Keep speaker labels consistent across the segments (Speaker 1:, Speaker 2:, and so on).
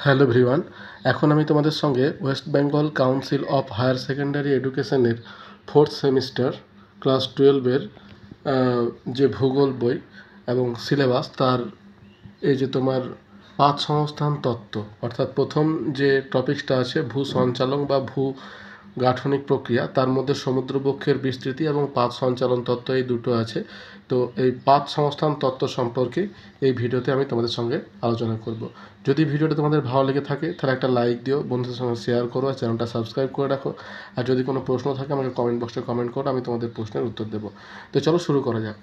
Speaker 1: Hello everyone, এখন আমি তোমাদের সঙ্গে West Bengal council of higher secondary এডুকেশনের 4th সেমিস্টার ক্লাস 12-এর যে ভূগোল বই এবং সিলেবাস তার এই যে তোমার পাঁচ সংস্থান তত্ত্ব, অর্থাৎ প্রথম যে টপিকসটা আছে ভূ সঞ্চালন বা ভূ গাঠনিক প্রক্রিয়া, তার মধ্যে সমুদ্রবক্ষের বিস্তৃতি এবং পাত সঞ্চালন তত্ত্ব এই দুটো আছে। তো এই পাত সংস্থান তত্ত্ব সম্পর্কে এই ভিডিওতে আমি তোমাদের সঙ্গে আলোচনা করব। যদি ভিডিওটা তোমাদের ভালো লেগে থাকে তাহলে একটা লাইক দিও, বন্ধুদের সঙ্গে শেয়ার করো, আর চ্যানেলটা সাবস্ক্রাইব করে রাখো। আর যদি কোনো প্রশ্ন থাকে আমাকে কমেন্ট বক্সে কমেন্ট করো, আমি তোমাদের প্রশ্নের উত্তর দেবো। তো চলো শুরু করা যাক।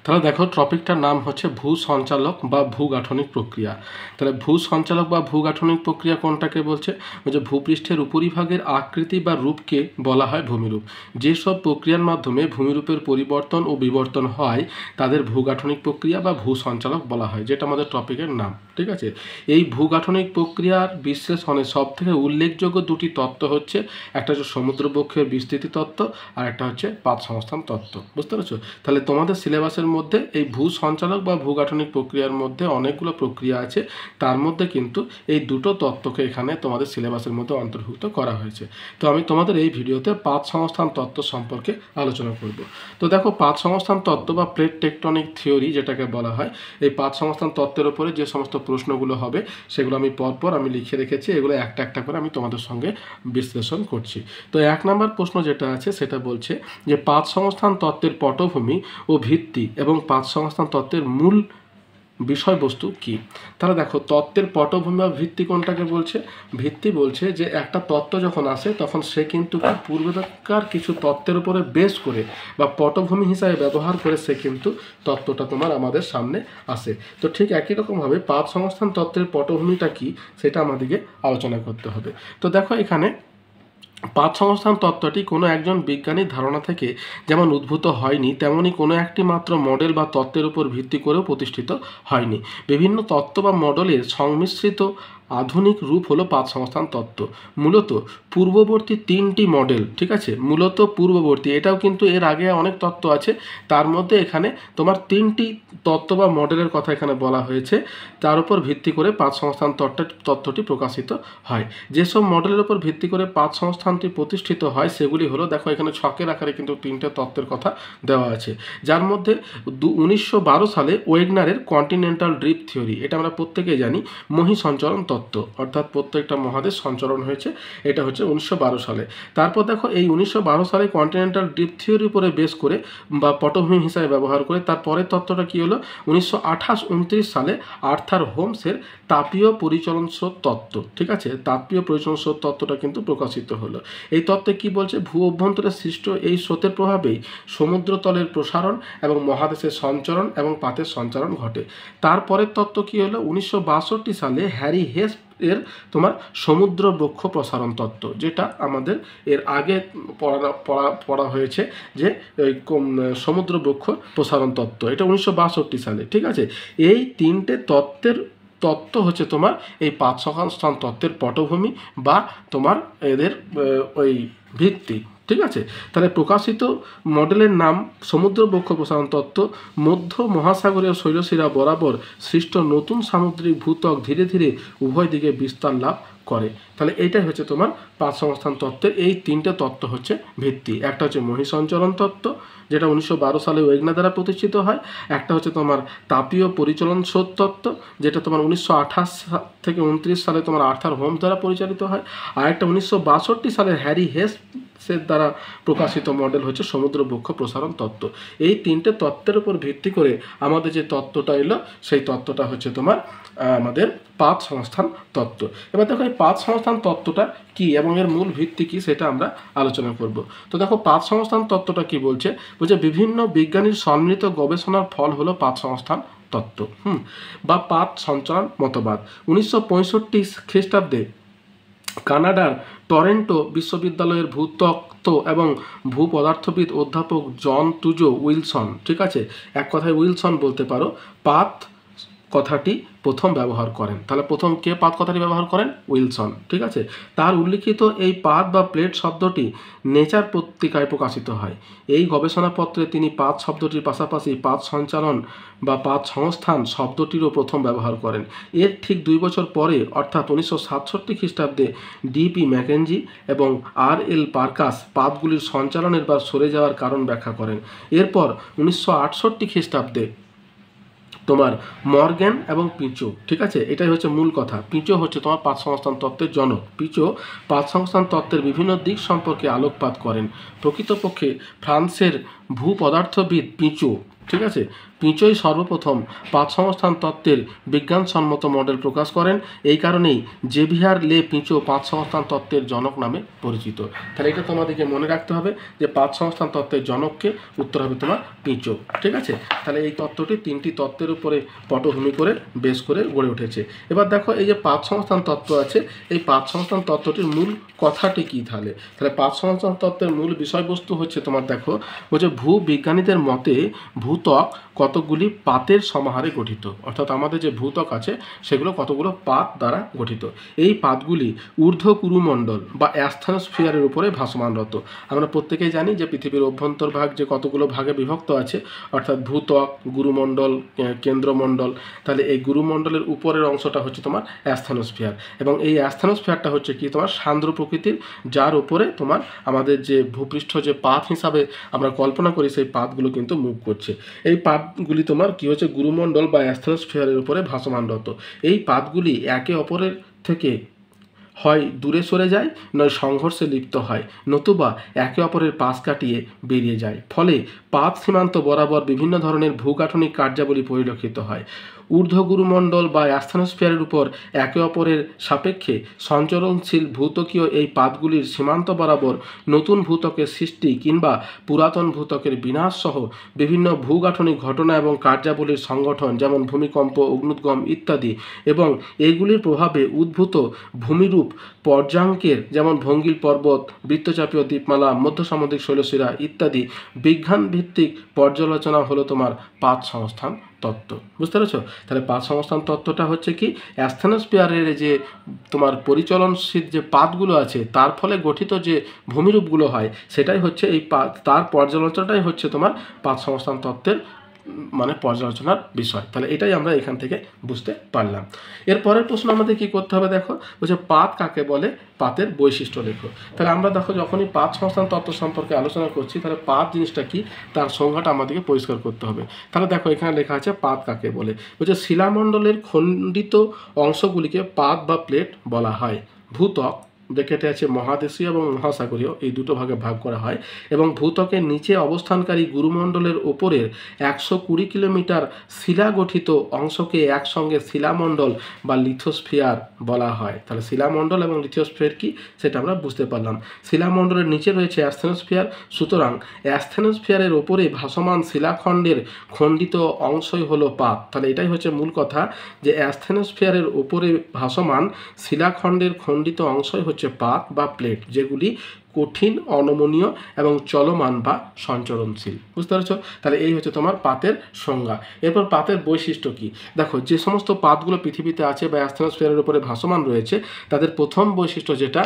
Speaker 1: তাহলে দেখো, টপিকটার নাম হচ্ছে ভূ সঞ্চালক বা ভূগাঠনিক প্রক্রিয়া। তাহলে ভূ সঞ্চালক বা ভূগাঠনিক প্রক্রিয়া কোনটাকে বলছে? বলছে ভূপৃষ্ঠের উপরিভাগের আকৃতি বা রূপকে বলা হয় ভূমিরূপ। যেসব প্রক্রিয়ার মাধ্যমে ভূমিরূপের পরিবর্তন ও বিবর্তন হয় তাদের ভূগাঠনিক প্রক্রিয়া বা ভূ সঞ্চালক বলা হয়, যেটা আমাদের টপিকের নাম। ঠিক আছে, এই ভূগাঠনিক প্রক্রিয়ার বিশ্লেষণে সবথেকে উল্লেখযোগ্য দুটি তত্ত্ব হচ্ছে, একটা হচ্ছে সমুদ্রবক্ষের বিস্তৃতি তত্ত্ব আর একটা হচ্ছে পাত সংস্থান তত্ত্ব। বুঝতে পেরেছো? তাহলে তোমাদের সিলেবাসের মধ্যে এই ভূ সঞ্চালক বা ভূগাঠনিক প্রক্রিয়ার মধ্যে অনেকগুলো প্রক্রিয়া আছে, তার মধ্যে কিন্তু এই দুটো তত্ত্বকে এখানে তোমাদের সিলেবাসের মধ্যে অন্তর্ভুক্ত করা হয়েছে। তো আমি তোমাদের এই ভিডিওতে পাত সংস্থান তত্ত্ব সম্পর্কে আলোচনা করব। তো দেখো, পাত সংস্থান তত্ত্ব বা প্লেট টেকটনিক থিওরি যেটাকে বলা হয়, এই পাত সংস্থান তত্ত্বের উপরে যে সমস্ত প্রশ্নগুলো হবে সেগুলো আমি পরপর লিখে রেখেছি, এগুলো একটা একটা করে আমি তোমাদের সঙ্গে বিশ্লেষণ করছি। তো 1 নম্বর প্রশ্ন যেটা আছে সেটা বলছে যে পাত সংস্থান তত্ত্বের পটভূমি ও ভিত্তি এবং পাত সংস্থান তত্ত্বের মূল বিষয়বস্তু কি? তাহলে দেখো, তত্ত্বের পটভূমি বা ভিত্তি কোনটাকে বলছে? ভিত্তি বলছে যে একটা তত্ত্ব যখন আসে তখন সে কিন্তু পূর্বেকার কিছু তত্ত্বের উপরে বেস করে বা পটভূমি হিসাবে ব্যবহার করে সে কিন্তু তত্ত্বটা তোমার আমাদের সামনে আসে। তো ঠিক একই রকমভাবে পাত সংস্থান তত্ত্বের পটভূমিটা কি সেটা আমাদেরকে আলোচনা করতে হবে। তো দেখো, এখানে পাত সংস্থান তত্ত্বটি কোনো একজন বিজ্ঞানীর ধারণা থেকে যেমন উদ্ভূত হয়নি, তেমনি কোনো একটি মাত্র মডেল বা তত্ত্বের উপর ভিত্তি করেও প্রতিষ্ঠিত হয়নি। বিভিন্ন তত্ত্ব বা মডেলের সংমিশ্রিত আধুনিক রূপ হলো পাত সংস্থান তত্ত্ব। মূলত পূর্ববর্তী 3টি মডেল, ঠিক আছে, মূলত পূর্ববর্তী, এটাও কিন্তু এর আগে অনেক তত্ত্ব আছে, তার মধ্যে এখানে তোমার 3টি তত্ত্ব বা মডেলের কথা এখানে বলা হয়েছে, তার উপর ভিত্তি করে পাত সংস্থান তত্ত্বটি প্রকাশিত হয়। যেসব মডেলের উপর ভিত্তি করে পাত সংস্থানটি প্রতিষ্ঠিত হয় সেগুলি হলো, দেখো এখানে ছকের আকারে কিন্তু 3টে তত্ত্বের কথা দেওয়া আছে, যার মধ্যে 1912 সালে ওয়েগনারের কন্টিনেন্টাল ড্রিফট থিওরি, এটা আমরা প্রত্যেকেই জানি, মহি সঞ্চরণ তত্ত্ব, অর্থাৎ প্রত্যেকটা মহাদেশ সঞ্চরণ হয়েছে, এটা হচ্ছে 1912 সালে। তারপর দেখো, এই 1912 সালে কন্টিনেন্টাল ড্রিফট থিওরির উপরে বেস করে বা পটভূমি হিসাবে ব্যবহার করে তারপরের তত্ত্বটা কি হলো, 1928-29 সালে আর্থার হোমসের তাপীয় পরিচলন স্রোত তত্ত্ব। ঠিক আছে, তাপীয় পরিচলন স্রোত তত্ত্বটা কিন্তু প্রকাশিত হলো। এই তত্ত্বে কি বলছে? ভূ অভ্যন্তরে সৃষ্ট এই স্রোতের প্রভাবেই সমুদ্রতলের প্রসারণ এবং মহাদেশের সঞ্চরণ এবং পাতের সঞ্চারণ ঘটে। তারপরের তত্ত্ব কি হলো, 1962 সালে হ্যারি হেস এর তোমার সমুদ্র বক্ষ প্রসারণ তত্ত্ব, যেটা আমাদের এর আগে পড়া হয়েছে, যে সমুদ্র বক্ষ প্রসারণ তত্ত্ব, এটা 1962 সালে। ঠিক আছে, এই 3টে তত্ত্ব হচ্ছে তোমার এই পাত সংস্থান তত্ত্বের পটভূমি বা তোমার এদের ওই ভিত্তি। ঠিক আছে, তাহলে প্রকাশিত মডেলের নাম সমুদ্র বক্ষ প্রসারণ তত্ত্ব। মধ্য মহাসাগরীয় শৈলশিরা বরাবর সৃষ্ট নতুন সামুদ্রিক ভূত্বক ধীরে ধীরে উভয় দিকে বিস্তার লাভ করে। তাহলে এইটাই হচ্ছে তোমার পাত সংস্থান তত্ত্বের এই 3টে তত্ত্ব হচ্ছে ভিত্তি। একটা হচ্ছে মহি সঞ্চরণ তত্ত্ব, যেটা 1912 সালে ওয়েগনার দ্বারা প্রতিষ্ঠিত হয়। একটা হচ্ছে তোমার তাপীয় পরিচলন স্রোত তত্ত্ব, যেটা তোমার 1928 থেকে 29 সালে তোমার আর্থার হোমস দ্বারা পরিচালিত হয়। আর একটা 1962 সালের হ্যারি হেসের দ্বারা প্রকাশিত মডেল হচ্ছে সমুদ্র বক্ষ প্রসারণ তত্ত্ব। এই 3টে তত্ত্বের উপর ভিত্তি করে আমাদের যে তত্ত্বটা এলো সেই তত্ত্বটা হচ্ছে তোমার আমাদের পাত সংস্থান তত্ত্ব। এবার দেখো, এই পাত সংস্থান তত্ত্বটা কি এবং এর মূল ভিত্তি কি সেটা আমরা আলোচনা করব। তো দেখো, পাত সংস্থান তত্ত্বটা কি বলছে? বলছে বিভিন্ন বিজ্ঞানীর সম্মিলিত গবেষণার ফল হলো পাত সংস্থান তত্ত্ব বা পাত সঞ্চালন মতবাদ। 1965 খ্রিস্টাব্দে কানাডার টরেন্টো বিশ্ববিদ্যালয়ের ভূতত্ত্ব এবং ভূপদার্থবিদ অধ্যাপক জন টুজো উইলসন, ঠিক আছে, এক কথায় উইলসন বলতে পারো, পাত কথাটি প্রথম ব্যবহার করেন। তাহলে প্রথম কে পাত কথাটি ব্যবহার করেন? উইলসন। ঠিক আছে, তার উল্লিখিত এই পাত বা প্লেট শব্দটি নেচার পত্রিকায় প্রকাশিত হয়। এই গবেষণাপত্রে তিনি পাত শব্দটির পাশাপাশি পাত সঞ্চালন বা পাত সংস্থান শব্দটিরও প্রথম ব্যবহার করেন। এর ঠিক 2 বছর পরে অর্থাৎ 1967 খ্রিস্টাব্দে ডিপি ম্যাকেঞ্জি এবং আর.এল. পার্কাস পাতগুলির সঞ্চালনের বা সরে যাওয়ার কারণ ব্যাখ্যা করেন। এরপর 1968 খ্রিস্টাব্দে তোমার মর্গ্যান এবং পিচো, ঠিক আছে, এটাই হচ্ছে মূল কথা। পিচো হচ্ছে তোমার পাত সংস্থান তত্ত্বের জনক। পিচো পাত সংস্থান তত্ত্বের বিভিন্ন দিক সম্পর্কে আলোকপাত করেন। প্রকৃতপক্ষে ফ্রান্সের ভূপদার্থবিদ পিচো, ঠিক আছে, পিচোই সর্বপ্রথম পাত সংস্থান তত্ত্বের বিজ্ঞানসম্মত মডেল প্রকাশ করেন। এই কারণেই জেভিয়ার লে পিচো পাত সংস্থান তত্ত্বের জনক নামে পরিচিত। তাহলে এটা তোমাদেরকে মনে রাখতে হবে যে পাত সংস্থান তত্ত্বের জনককে, উত্তর হবে তোমার পিচো। ঠিক আছে, তাহলে এই তত্ত্বটি 3টি তত্ত্বের উপরে পটভূমি করে বেশ করে গড়ে উঠেছে। এবার দেখো এই যে পাত সংস্থান তত্ত্ব আছে, এই পাত সংস্থান তত্ত্বটির মূল কথাটি কী? তাহলে পাত সংস্থান তত্ত্বের মূল বিষয়বস্তু হচ্ছে তোমার দেখো বলছে ভূবিজ্ঞানীদের মতে ভূত্বক কতগুলি পাতের সমাহারে গঠিত। অর্থাৎ আমাদের যে ভূত্বক আছে সেগুলো কতগুলো পাত দ্বারা গঠিত। এই পাতগুলি ঊর্ধ্বকুরুমণ্ডল বা অ্যাস্থনোস্ফিয়ারের উপরে ভাসমানরত। আমরা প্রত্যেকেই জানি যে পৃথিবীর অভ্যন্তরভাগ যে কতগুলো ভাগে বিভক্ত আছে, অর্থাৎ ভূত্বক, গুরুমণ্ডল, কেন্দ্রমণ্ডল। তাহলে এই গুরুমণ্ডলের উপরের অংশটা হচ্ছে তোমার অ্যাস্থনোস্ফিয়ার, এবং এই অ্যাস্থনোস্ফিয়ারটা হচ্ছে কি তোমার সান্দ্র প্রকৃতির, যার উপরে তোমার আমাদের যে ভূপৃষ্ঠ যে পাত হিসাবে আমরা কল্পনা করি সেই পাতগুলো কিন্তু মুভ করছে। এই পাতগুলি তোমার কি হচ্ছে গুরুমণ্ডল বা অ্যাস্থনোস্ফিয়ারের উপরে ভাসমানরত। এই পাতগুলি একে অপরের থেকে হয় দূরে সরে যায়, নয় সংঘর্ষে লিপ্ত হয়, নতুবা একে অপরের পাশ কাটিয়ে বেরিয়ে যায়। ফলে পাত সীমান্ত বরাবর বিভিন্ন ধরনের ভূগাঠনিক কার্যাবলী পরিলক্ষিত হয়। ঊর্ধ্বগুরুমণ্ডল বা অ্যাস্থনোস্ফিয়ারের উপর একে অপরের সাপেক্ষে সঞ্চরণশীল ভূত্বকীয় এই পাতগুলির সীমান্ত বরাবর নতুন ভূত্বকের সৃষ্টি কিংবা পুরাতন ভূত্বকের বিনাশ সহ বিভিন্ন ভূগাঠনিক ঘটনা এবং কার্যাবলীর সংগঠন, যেমন ভূমিকম্প, অগ্ন্যুদ্গম ইত্যাদি, এবং এগুলির প্রভাবে উদ্ভূত ভূমিরূপ পর্যাঙ্কের, যেমন ভঙ্গিল পর্বত, বৃত্তচাপীয় দ্বীপমালা, মধ্য সামুদ্রিক শৈলশিরা ইত্যাদি বিজ্ঞান ভিত্তিক পর্যালোচনা হলো তোমার পাত সংস্থান তত্ত্ব। বুঝতে পেরেছো? তাহলে পাত সংস্থান তত্ত্বটা হচ্ছে কি অ্যাস্থনোস্ফিয়ারের যে তোমার পরিচলনশীল যে পাতগুলো আছে তার ফলে গঠিত যে ভূমিরূপগুলো হয় সেটাই হচ্ছে এই পাত, তার পর্যালোচনাটাই হচ্ছে তোমার পাত সংস্থান তত্ত্বের মানে পর্যালোচনার বিষয়। তাহলে এটাই আমরা এখান থেকে বুঝতে পারলাম। এর পরের প্রশ্ন আমাদের কি করতে হবে দেখো, বলছে পাত কাকে বলে, পাতের বৈশিষ্ট্য লেখো। তাহলে আমরা দেখো যখনই পাত সংস্থান তত্ত্ব সম্পর্কে আলোচনা করছি তাহলে পাত জিনিসটা কি তার সংজ্ঞাটা আমাদেরকে পরিষ্কার করতে হবে। তাহলে দেখো এখানে লেখা আছে পাত কাকে বলে, বলছে শিলামণ্ডলের খণ্ডিত অংশগুলিকে পাত বা প্লেট বলা হয়। ভূত্বক ব্র্যাকেটে আছে মহাদেশীয় এবং মহাসাগরীয়, এই দুটো ভাগে ভাগ করা হয়, এবং ভূত্বকের নিচে অবস্থানকারী গুরুমণ্ডলের ওপরের 120 কিলোমিটার শিলা গঠিত অংশকে একসঙ্গে শিলামণ্ডল বা লিথোস্ফিয়ার বলা হয়। তাহলে শিলামণ্ডল এবং লিথোস্ফিয়ার কি সেটা আমরা বুঝতে পারলাম। শিলামণ্ডলের নিচে রয়েছে অ্যাস্থনোস্ফিয়ার, সুতরাং অ্যাস্থনোস্ফিয়ারের ওপরে ভাসমান শিলাখণ্ডের খণ্ডিত অংশই হলো পাত। তাহলে এটাই হচ্ছে মূল কথা, যে অ্যাস্থনোস্ফিয়ারের ওপরে ভাসমান শিলাখণ্ডের খণ্ডিত অংশই হচ্ছে পাত বা প্লেট, যেগুলি কঠিন, অনমনীয় এবং চলমান বা সঞ্চরণশীল। বুঝতে পারছো? তাহলে এই হচ্ছে তোমার পাতের সংজ্ঞা। এরপর পাতের বৈশিষ্ট্য কি দেখো, যে সমস্ত পাতগুলো পৃথিবীতে আছে বা অ্যাস্থনোস্ফিয়ারের উপরে ভাসমান রয়েছে তাদের প্রথম বৈশিষ্ট্য যেটা,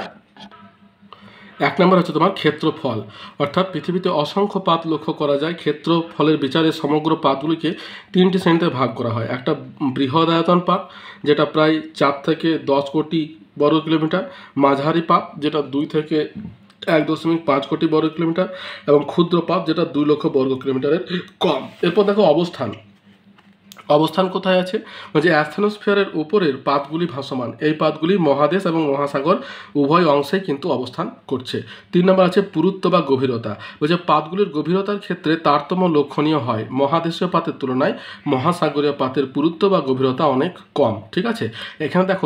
Speaker 1: 1 নম্বর হচ্ছে তোমার ক্ষেত্রফল। অর্থাৎ পৃথিবীতে অসংখ্য পাত লক্ষ্য করা যায়। ক্ষেত্রফলের বিচারে সমগ্র পাতগুলিকে 3টি শ্রেণীতে ভাগ করা হয়। একটা বৃহদায়তন পাত যেটা প্রায় 4 থেকে 10 কোটি বর্গ কিলোমিটার, মাঝারি পাত যেটা 2 থেকে 1.5 কোটি বর্গ কিলোমিটার, এবং ক্ষুদ্র পাত যেটা 2 লক্ষ বর্গ কিলোমিটারের কম। এরপর দেখো অবস্থান কোথায় আছে, যে অ্যাস্থনোস্ফিয়ারের উপরের পাতগুলি ভাসমান। এই পাতগুলি মহাদেশ এবং মহাসাগর উভয় অংশেই কিন্তু অবস্থান করছে। 3 নম্বর আছে পুরুত্ব বা গভীরতা। বলছে পাতগুলির গভীরতার ক্ষেত্রে তারতম্য লক্ষণীয় হয়। মহাদেশীয় পাতের তুলনায় মহাসাগরীয় পাতের পুরুত্ব বা গভীরতা অনেক কম। ঠিক আছে, এখানে দেখো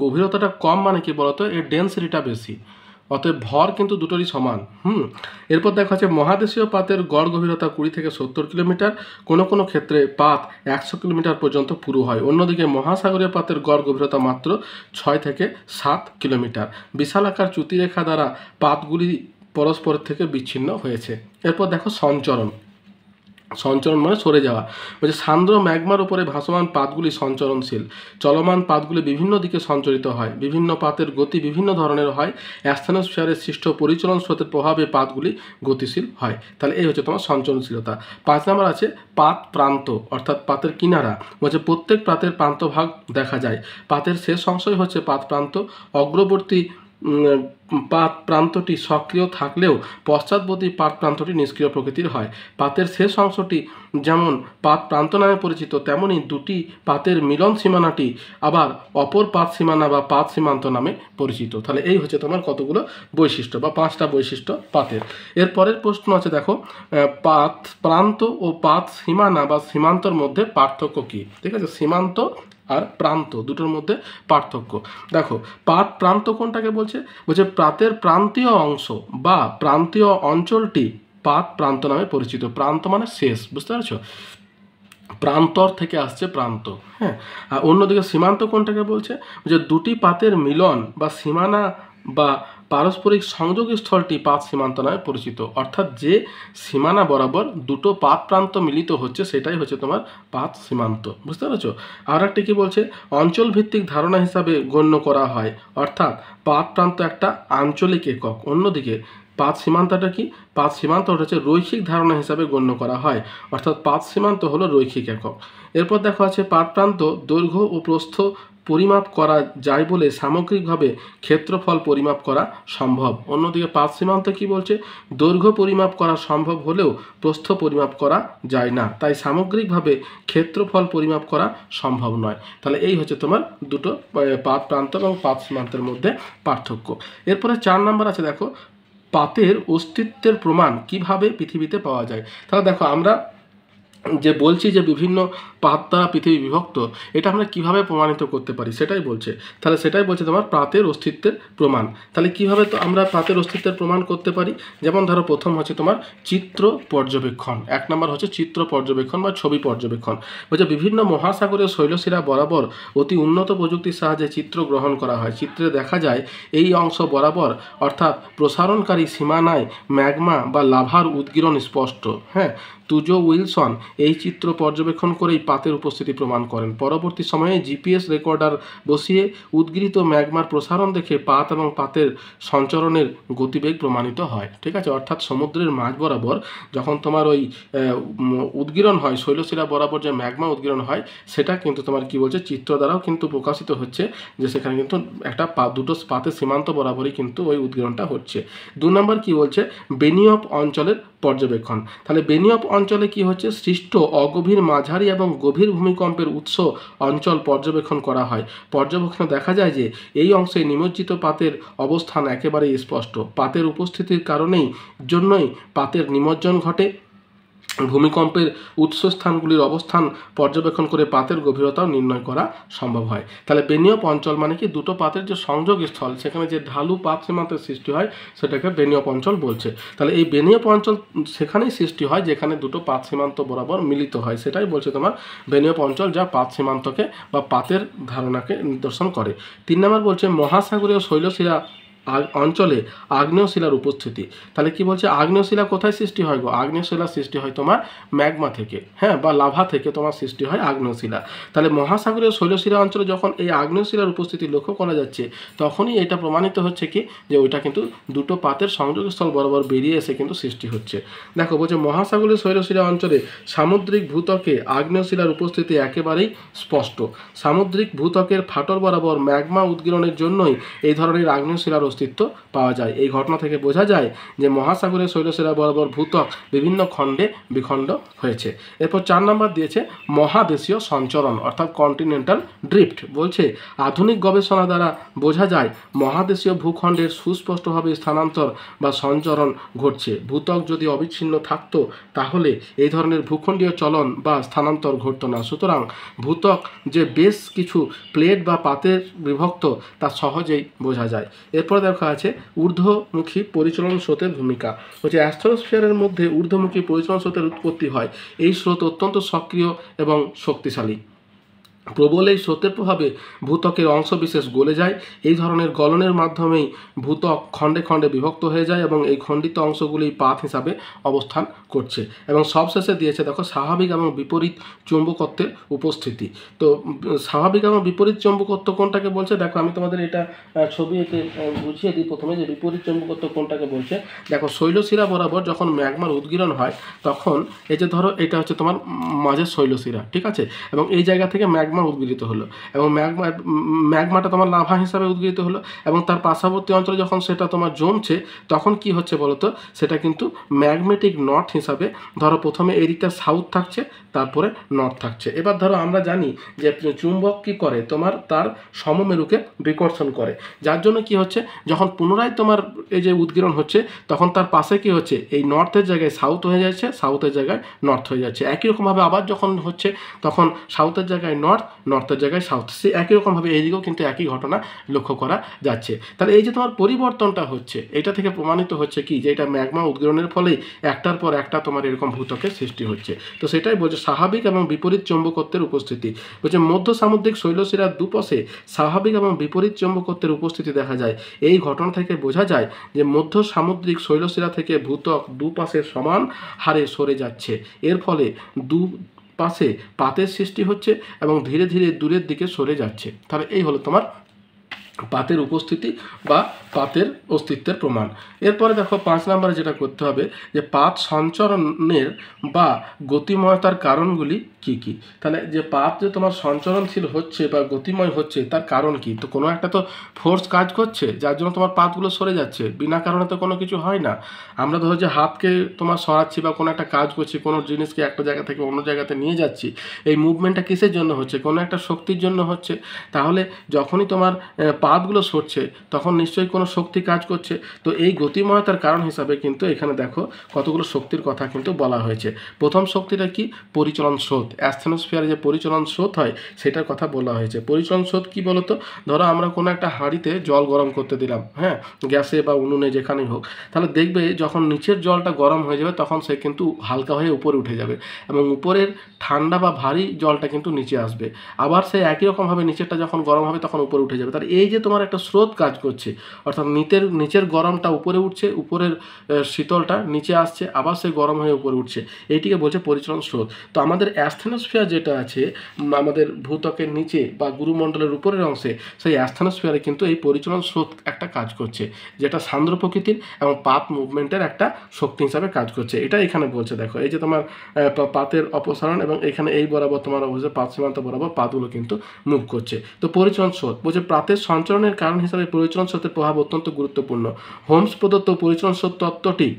Speaker 1: গভীরতাটা কম মানে কি বলতো, এর ডেন্সিটিটা বেশি, অতএব ভর কিন্তু দুটোরই সমান। এরপর দেখা যাচ্ছে মহাদেশীয় পাতের গড় গভীরতা 20 থেকে 70 কিলোমিটার, কোনো ক্ষেত্রে পাত 100 কিলোমিটার পর্যন্ত পুরু হয়। অন্যদিকে মহাসাগরীয় পাতের গড় গভীরতা মাত্র 6 থেকে 7 কিলোমিটার। বিশালাকার চ্যুতিরেখা দ্বারা পাতগুলি পরস্পর থেকে বিচ্ছিন্ন হয়েছে। এরপর দেখো সঞ্চরণ। সঞ্চরণ মানে সরে যাওয়া। বলছে সান্দ্র ম্যাগমার উপরে ভাসমান পাতগুলি সঞ্চরণশীল। চলমান পাতগুলি বিভিন্ন দিকে সঞ্চরিত হয়। বিভিন্ন পাতের গতি বিভিন্ন ধরনের হয়। অ্যাস্থানোস্ফিয়ারে সৃষ্ট পরিচলন স্রোতের প্রভাবে পাতগুলি গতিশীল হয়। তাহলে এই হচ্ছে তোমার সঞ্চরণশীলতা। 5 নম্বর আছে পাত প্রান্ত অর্থাৎ পাতের কিনারা। বলছে প্রত্যেক পাতের প্রান্তভাগ দেখা যায়। পাতের শেষ অংশই হচ্ছে পাত প্রান্ত। অগ্রবর্তী পাত প্রান্তটি সক্রিয় থাকলেও পশ্চাৎবর্তী পাত প্রান্তটি নিষ্ক্রিয় প্রকৃতির হয়। পাতের শেষ অংশটি যেমন পাত প্রান্ত নামে পরিচিত, তেমনি দুটি পাতের মিলন সীমানাটি আবার অপর পাত সীমানা বা পাত সীমান্ত নামে পরিচিত। তাহলে এই হচ্ছে তোমার কতগুলো বৈশিষ্ট্য বা 5টা বৈশিষ্ট্য পাতের। এর পরের প্রশ্ন আছে দেখো, পাত প্রান্ত ও পাত সীমানা বা সীমান্তর মধ্যে পার্থক্য কী? ঠিক আছে, সীমান্ত আর প্রান্ত দুটোর মধ্যে পার্থক্য দেখো। পাত প্রান্ত কোনটাকে বলছে? বলছে পাতের প্রান্তীয় অংশ বা প্রান্তীয় অঞ্চলটি পাত প্রান্ত নামে পরিচিত। প্রান্ত মানে শেষ, বুঝতে পারছো? প্রান্তর থেকে আসছে প্রান্ত। হ্যাঁ, আর অন্যদিকে সীমান্ত কোনটাকে বলছে? যে দুটি পাতের মিলন বা সীমানা বা পারস্পরিক সংযোগ স্থলটি পাত সীমান্ত নামে পরিচিত। অর্থাৎ যে সীমানা বরাবর দুটো পাত প্রান্ত মিলিত হচ্ছে সেটাই হচ্ছে তোমার পাত সীমান্ত, বুঝতে পেরেছো? আর একটি কি বলছে, অঞ্চল ভিত্তিক ধারণা হিসাবে গণ্য করা হয়। অর্থাৎ পাত প্রান্ত একটা আঞ্চলিক একক। অন্যদিকে পাত সীমান্তটা কি? পাত সীমান্ত হচ্ছে রৈখিক ধারণা হিসাবে গণ্য করা হয়। অর্থাৎ পাত সীমান্ত হলো রৈখিক একক। এরপর দেখো আছে পাত প্রান্ত দৈর্ঘ্য ও প্রস্থ পরিমাপ করা যায় বলে সামগ্রিকভাবে ক্ষেত্রফল পরিমাপ করা সম্ভব। অন্যদিকে পাত সীমান্ত কি বলছে? দৈর্ঘ্য পরিমাপ করা সম্ভব হলেও প্রস্থ পরিমাপ করা যায় না, তাই সামগ্রিকভাবে ক্ষেত্রফল পরিমাপ করা সম্ভব নয়। তাহলে এই হচ্ছে তোমার দুটো পাত প্রান্ত এবং পাত সীমান্তের মধ্যে পার্থক্য। এরপরে 4 নম্বর আছে দেখো, পাতের অস্তিত্বের প্রমাণ কিভাবে পৃথিবীতে পাওয়া যায়। তাহলে দেখো আমরা যে বলছি যে বিভিন্ন পাত দ্বারা পৃথিবী বিভক্ত, এটা আমরা কিভাবে প্রমাণিত করতে পারি সেটাই বলছে। তাহলে সেটাই বলছে তোমার পাতের অস্তিত্বের প্রমাণ। তাহলে কিভাবে তো আমরা পাতের অস্তিত্বের প্রমাণ করতে পারি? যেমন ধরো প্রথম হচ্ছে তোমার চিত্র পর্যবেক্ষণ। 1 নম্বর হচ্ছে চিত্র পর্যবেক্ষণ বা ছবি পর্যবেক্ষণ। বলছে বিভিন্ন মহাসাগরীয় শৈলশিরা বরাবর অতি উন্নত প্রযুক্তির সাহায্যে চিত্র গ্রহণ করা হয়। চিত্রে দেখা যায় এই অংশ বরাবর অর্থাৎ প্রসারণকারী সীমানায় ম্যাগমা বা লাভার উদগীরণ স্পষ্ট। হ্যাঁ, তুজো উইলসন এই চিত্র পর্যবেক্ষণ করেই পাতের উপস্থিতি প্রমাণ করেন। পরবর্তী সময়ে জিপিএস রেকর্ডার বসিয়ে উদ্গৃহীত ম্যাগমার প্রসারণ দেখে পাত এবং পাতের সঞ্চরণের গতিবেগ প্রমাণিত হয়। ঠিক আছে, অর্থাৎ সমুদ্রের মাঝ বরাবর যখন তোমার ওই উদগীরণ হয়, শৈলশিরা বরাবর যে ম্যাগমা উদগীরণ হয়, সেটা কিন্তু তোমার কি বলছে, চিত্র দ্বারাও কিন্তু প্রকাশিত হচ্ছে যে সেখানে কিন্তু একটা দুটো পাতের সীমান্ত বরাবরই কিন্তু ওই উদগীরণটা হচ্ছে। 2 নম্বর কি বলছে, বেনিয়প অঞ্চলের পর্যবেক্ষণ। তাহলে বেনিয়প অঞ্চলে কি হচ্ছে, সৃষ্ট অগভীর মাঝারি এবং গভীর ভূমিকম্পের উৎস অঞ্চল পর্যবেক্ষণ করা হয়। পর্যবেক্ষণে দেখা যায় যে এই অংশে নিমজ্জিত পাতের অবস্থান একেবারেই স্পষ্ট। পাতের উপস্থিতির জন্যই পাতের নিমজ্জন ঘটে। ভূমিকম্পের উৎসস্থানগুলির অবস্থান পর্যবেক্ষণ করে পাতের গভীরতাও নির্ণয় করা সম্ভব হয়। তাহলে বেনিয়প অঞ্চল মানে কি, দুটো পাতের যে সংযোগ স্থল, সেখানে যে ঢালু পাত সীমান্তের সৃষ্টি হয় সেটাকে বেনিয়প অঞ্চল বলছে। তাহলে এই বেনিয়প অঞ্চল সেখানেই সৃষ্টি হয় যেখানে দুটো পাত সীমান্ত বরাবর মিলিত হয়, সেটাই বলছে তোমার বেনিয়প অঞ্চল, যা পাত সীমান্তকে বা পাতের ধারণাকে নিদর্শন করে। 3 নম্বর বলছে মহাসাগরীয় শৈলশিরা অঞ্চলে আগ্নেয়শিলার উপস্থিতি। তাহলে কি বলছে, আগ্নেয়শিলা কোথায় সৃষ্টি হয় গো? আগ্নেয়শিলা সৃষ্টি হয় তোমার ম্যাগমা থেকে, হ্যাঁ, বা লাভা থেকে তোমার সৃষ্টি হয় আগ্নেয়শিলা। তাহলে মহাসাগরীয় শৈলশিরা অঞ্চলে যখন এই আগ্নেয়শিলার উপস্থিতি লক্ষ্য করা যাচ্ছে, তখনই এটা প্রমাণিত হচ্ছে কি যে ওইটা কিন্তু দুটো পাতের সংযোগস্থল বরাবর বেরিয়ে এসে কিন্তু সৃষ্টি হচ্ছে। দেখো বলছে মহাসাগরীয় শৈলশিরা অঞ্চলে সামুদ্রিক ভূত্বকে আগ্নেয়শিলার উপস্থিতি একেবারেই স্পষ্ট। সামুদ্রিক ভূত্বকের ফাটল বরাবর ম্যাগমা উদগীরণের জন্যই এই ধরনের আগ্নেয়শিলার অস্তিত্ব পাওয়া যায়। এই ঘটনা থেকে বোঝা যায় যে মহাসাগরীয় শৈলশিরা বরাবর ভূত্বক বিভিন্ন খণ্ডে বিখণ্ড হয়েছে। এরপর 4 নম্বর দিয়েছে মহাদেশীয় সঞ্চরণ অর্থাৎ কন্টিনেন্টাল ড্রিফট। বলছে আধুনিক গবেষণা দ্বারা বোঝা যায় মহাদেশীয় ভূখণ্ডের সুস্পষ্টভাবে স্থানান্তর বা সঞ্চরণ ঘটছে। ভূত্বক যদি অবিচ্ছিন্ন থাকতো তাহলে এই ধরনের ভূখণ্ডীয় চলন বা স্থানান্তর ঘটতো না। সুতরাং ভূত্বক যে বেশ কিছু প্লেট বা পাতের বিভক্ত তা সহজেই বোঝা যায়। এরপর দেখা আছে ঊর্ধ্বমুখী পরিচলন স্রোতের ভূমিকা। হচ্ছে অ্যাস্ট্রোস্ফিয়ারের মধ্যে ঊর্ধ্বমুখী পরিচলন স্রোতের উৎপত্তি হয়। এই স্রোত অত্যন্ত সক্রিয় এবং শক্তিশালী। প্রবল এই স্রোতের প্রভাবে ভূত্বকের অংশবিশেষ গলে যায়। এই ধরনের গলনের মাধ্যমেই ভূত্বক খণ্ডে খণ্ডে বিভক্ত হয়ে যায় এবং এই খণ্ডিত অংশগুলি পাত হিসাবে অবস্থান করছে। এবং সবশেষে দিয়েছে দেখো স্বাভাবিক এবং বিপরীত চুম্বকত্বের উপস্থিতি। তো স্বাভাবিক এবং বিপরীত চুম্বকত্ব কোনটাকে বলছে দেখো, আমি তোমাদের এটা ছবি এঁকে বুঝিয়ে দিই প্রথমে যে বিপরীত চুম্বকত্ব কোনটাকে বলছে। দেখো শৈলশিরা বরাবর যখন ম্যাগমার উদ্গীরণ হয় তখন এই যে ধরো এটা হচ্ছে তোমার মাঝের শৈলশিরা, ঠিক আছে, এবং এই জায়গা থেকে ম্যাগমা উদ্গীরিত হলো এবং ম্যাগমাটা তোমার লাভা হিসাবে উদ্গীরিত হলো এবং তার পার্শ্ববর্তী অঞ্চলে যখন সেটা তোমার জমছে তখন কি হচ্ছে বলতো, সেটা কিন্তু ম্যাগমেটিক নর্থ হিসাবে ধরো প্রথমে এদিকটা সাউথ থাকছে তারপরে নর্থ থাকছে। এবার ধরো আমরা জানি যে চুম্বক কি করে তোমার তার সমমেরুকে বিকর্ষণ করে, যার জন্য কি হচ্ছে যখন পুনরায় তোমার এই যে উদ্গীরণ হচ্ছে তখন তার পাশে কি হচ্ছে এই নর্থের জায়গায় সাউথ হয়ে যাচ্ছে, সাউথের জায়গায় নর্থ হয়ে যাচ্ছে। একই রকমভাবে আবার যখন হচ্ছে তখন সাউথের জায়গায় নর্থ, নর্থের জায়গায় সাউথ, সে একই রকমভাবে এইদিকেও কিন্তু একই ঘটনা লক্ষ্য করা যাচ্ছে। তাহলে এই যে তোমার পরিবর্তনটা হচ্ছে এটা থেকে প্রমাণিত হচ্ছে কি যে এটা ম্যাগমা উদ্গীরণের ফলেই একটার পর একটা তোমার এরকম ভূত্বকের সৃষ্টি হচ্ছে। তো সেটাই বলছে স্বাভাবিক এবং বিপরীত চৌম্বকত্বের উপস্থিতি। বলছে মধ্য সামুদ্রিক শৈলশিরার দুপাশে স্বাভাবিক এবং বিপরীত চৌম্বকত্বের উপস্থিতি দেখা যায়। এই ঘটনা থেকে বোঝা যায় যে মধ্য সামুদ্রিক শৈলশিরা থেকে ভূত্বক দুপাশে সমান হারে সরে যাচ্ছে। এর ফলে পাশে পাতের সৃষ্টি হচ্ছে এবং ধীরে ধীরে দূরের দিকে সরে যাচ্ছে। তাহলে এই হলো তোমার পাতের উপস্থিতি বা পাতের অস্তিত্বের প্রমাণ। এরপরে দেখো 5 নম্বরে যেটা করতে হবে যে পাত সঞ্চরণের বা গতিময়তার কারণগুলি কি কি। তাহলে যে পাত যে তোমার সঞ্চরণশীল হচ্ছে বা গতিময় হচ্ছে তার কারণ কি, তো কোনো একটা তো ফোর্স কাজ করছে যার জন্য তোমার পাতগুলো সরে যাচ্ছে, বিনা কারণে তো কোনো কিছু হয় না। আমরা ধরো যে হাতকে তোমার সরাচ্ছি বা কোনো একটা কাজ করছি, কোনো জিনিসকে একটা জায়গা থেকে অন্য জায়গাতে নিয়ে যাচ্ছি, এই মুভমেন্টটা কিসের জন্য হচ্ছে, কোনো একটা শক্তির জন্য হচ্ছে। তাহলে যখনই তোমার পাতগুলো সরছে তখন নিশ্চয়ই কোনো শক্তি কাজ করছে। তো এই গতিময়তার কারণ হিসাবে কিন্তু এখানে দেখো কতগুলো শক্তির কথা কিন্তু বলা হয়েছে। প্রথম শক্তিটা কি, পরিচলন স্রোত। অ্যাস্থেনোস্ফিয়ারে যে পরিচলন স্রোত হয় সেটার কথা বলা হয়েছে। পরিচলন স্রোত কি বলতো, ধরো আমরা কোনো একটা হাঁড়িতে জল গরম করতে দিলাম, হ্যাঁ, গ্যাসে বা উনুনে যেখানেই হোক, তাহলে দেখবে যখন নিচের জলটা গরম হয়ে যাবে তখন সে কিন্তু হালকা হয়ে উপরে উঠে যাবে এবং উপরের ঠান্ডা বা ভারী জলটা কিন্তু নিচে আসবে। আবার সে একই রকমভাবে নিচেরটা যখন গরম হবে তখন উপরে উঠে যাবে। তাহলে এই যে তোমার একটা স্রোত কাজ করছে, অর্থাৎ নিচের গরমটা উপরে উঠছে, উপরের শীতলটা নিচে আসছে, আবার সে গরম হয়ে উপরে উঠছে, এইটিকে বলছে পরিচলন স্রোত। তো আমাদের অ্যাস্থেনোস্ফিয়ার যেটা আছে আমাদের ভূত্বকের নিচে বা গুরুমণ্ডলের উপরের অংশে, সেই অ্যাস্থেনোস্ফিয়ারে কিন্তু এই পরিচলন স্রোত একটা কাজ করছে, যেটা সান্দ্র প্রকৃতির এবং পাত মুভমেন্টের একটা শক্তি হিসাবে কাজ করছে। এটা এখানে বলছে দেখো, এই যে তোমার পাতের অপসারণ এবং এখানে এই বরাবর তোমার অবশ্যই পাত সীমান্ত বরাবর পাতগুলো কিন্তু মুভ করছে। তো পরিচলন স্রোত বলছে পাতের সঞ্চরণের কারণ হিসাবে পরিচলন স্রোতের প্রভাব অত্যন্ত গুরুত্বপূর্ণ। হোমস প্রদত্ত পরিচলন স্রোত তত্ত্বটি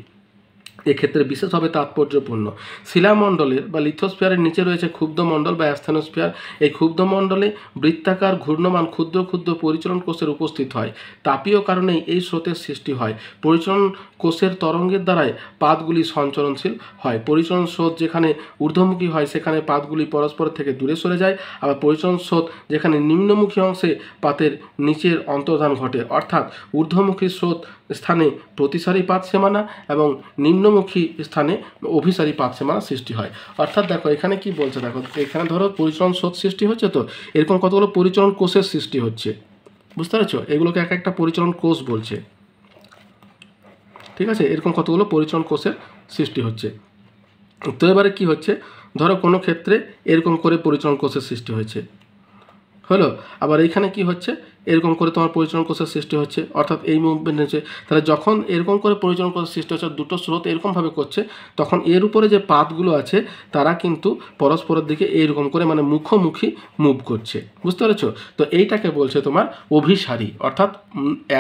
Speaker 1: এক্ষেত্রে বিশেষভাবে তাৎপর্যপূর্ণ। শিলামণ্ডলের বা লিথোস্ফিয়ারের নিচে রয়েছে ক্ষুব্ধমণ্ডল বা অ্যাস্থেনোস্ফিয়ার। এই ক্ষুব্ধমণ্ডলে বৃত্তাকার ঘূর্ণমান ক্ষুদ্র ক্ষুদ্র পরিচলন কোষের উপস্থিত হয়। তাপীয় কারণেই এই স্রোতের সৃষ্টি হয়। পরিচলন কোষের তরঙ্গের দ্বারাই পাতগুলি সঞ্চরণশীল হয়। পরিচলন স্রোত যেখানে ঊর্ধ্বমুখী হয় সেখানে পাতগুলি পরস্পর থেকে দূরে সরে যায়, আবার পরিচলন স্রোত যেখানে নিম্নমুখী অংশে পাতের নিচের অন্তর্ধান ঘটে, অর্থাৎ ঊর্ধ্বমুখী স্রোত স্থানে প্রতিসারী পাত সীমানা এবং নিম্নমুখী স্থানে অভিসারী পাত সীমানা সৃষ্টি হয়। অর্থাৎ দেখো এখানে কি বলছে, দেখো এখানে ধরো পরিচলন স্রোত সৃষ্টি হচ্ছে, তো এরকম কতগুলো পরিচলন কোষের সৃষ্টি হচ্ছে, বুঝতে পারছো, এগুলোকে এক একটা পরিচলন কোষ বলছে, ঠিক আছে, এরকম কতগুলো পরিচলন কোষের সৃষ্টি হচ্ছে। তো এবারে কি হচ্ছে, ধরো কোনো ক্ষেত্রে এরকম করে পরিচলন কোষের সৃষ্টি হয়েছে, হলো, আবার এইখানে কি হচ্ছে এরকম করে তোমার পরিচলন কোষের সৃষ্টি হচ্ছে, অর্থাৎ এই মুভমেন্ট হচ্ছে। তাহলে যখন এরকম করে পরিচলন কোষের সৃষ্টি হচ্ছে, দুটো স্রোত এরকমভাবে করছে, তখন এর উপরে যে পাতগুলো আছে তারা কিন্তু পরস্পরের দিকে এইরকম করে মানে মুখোমুখি মুভ করছে, বুঝতে পেরেছো। তো এইটাকে বলছে তোমার অভিসারী, অর্থাৎ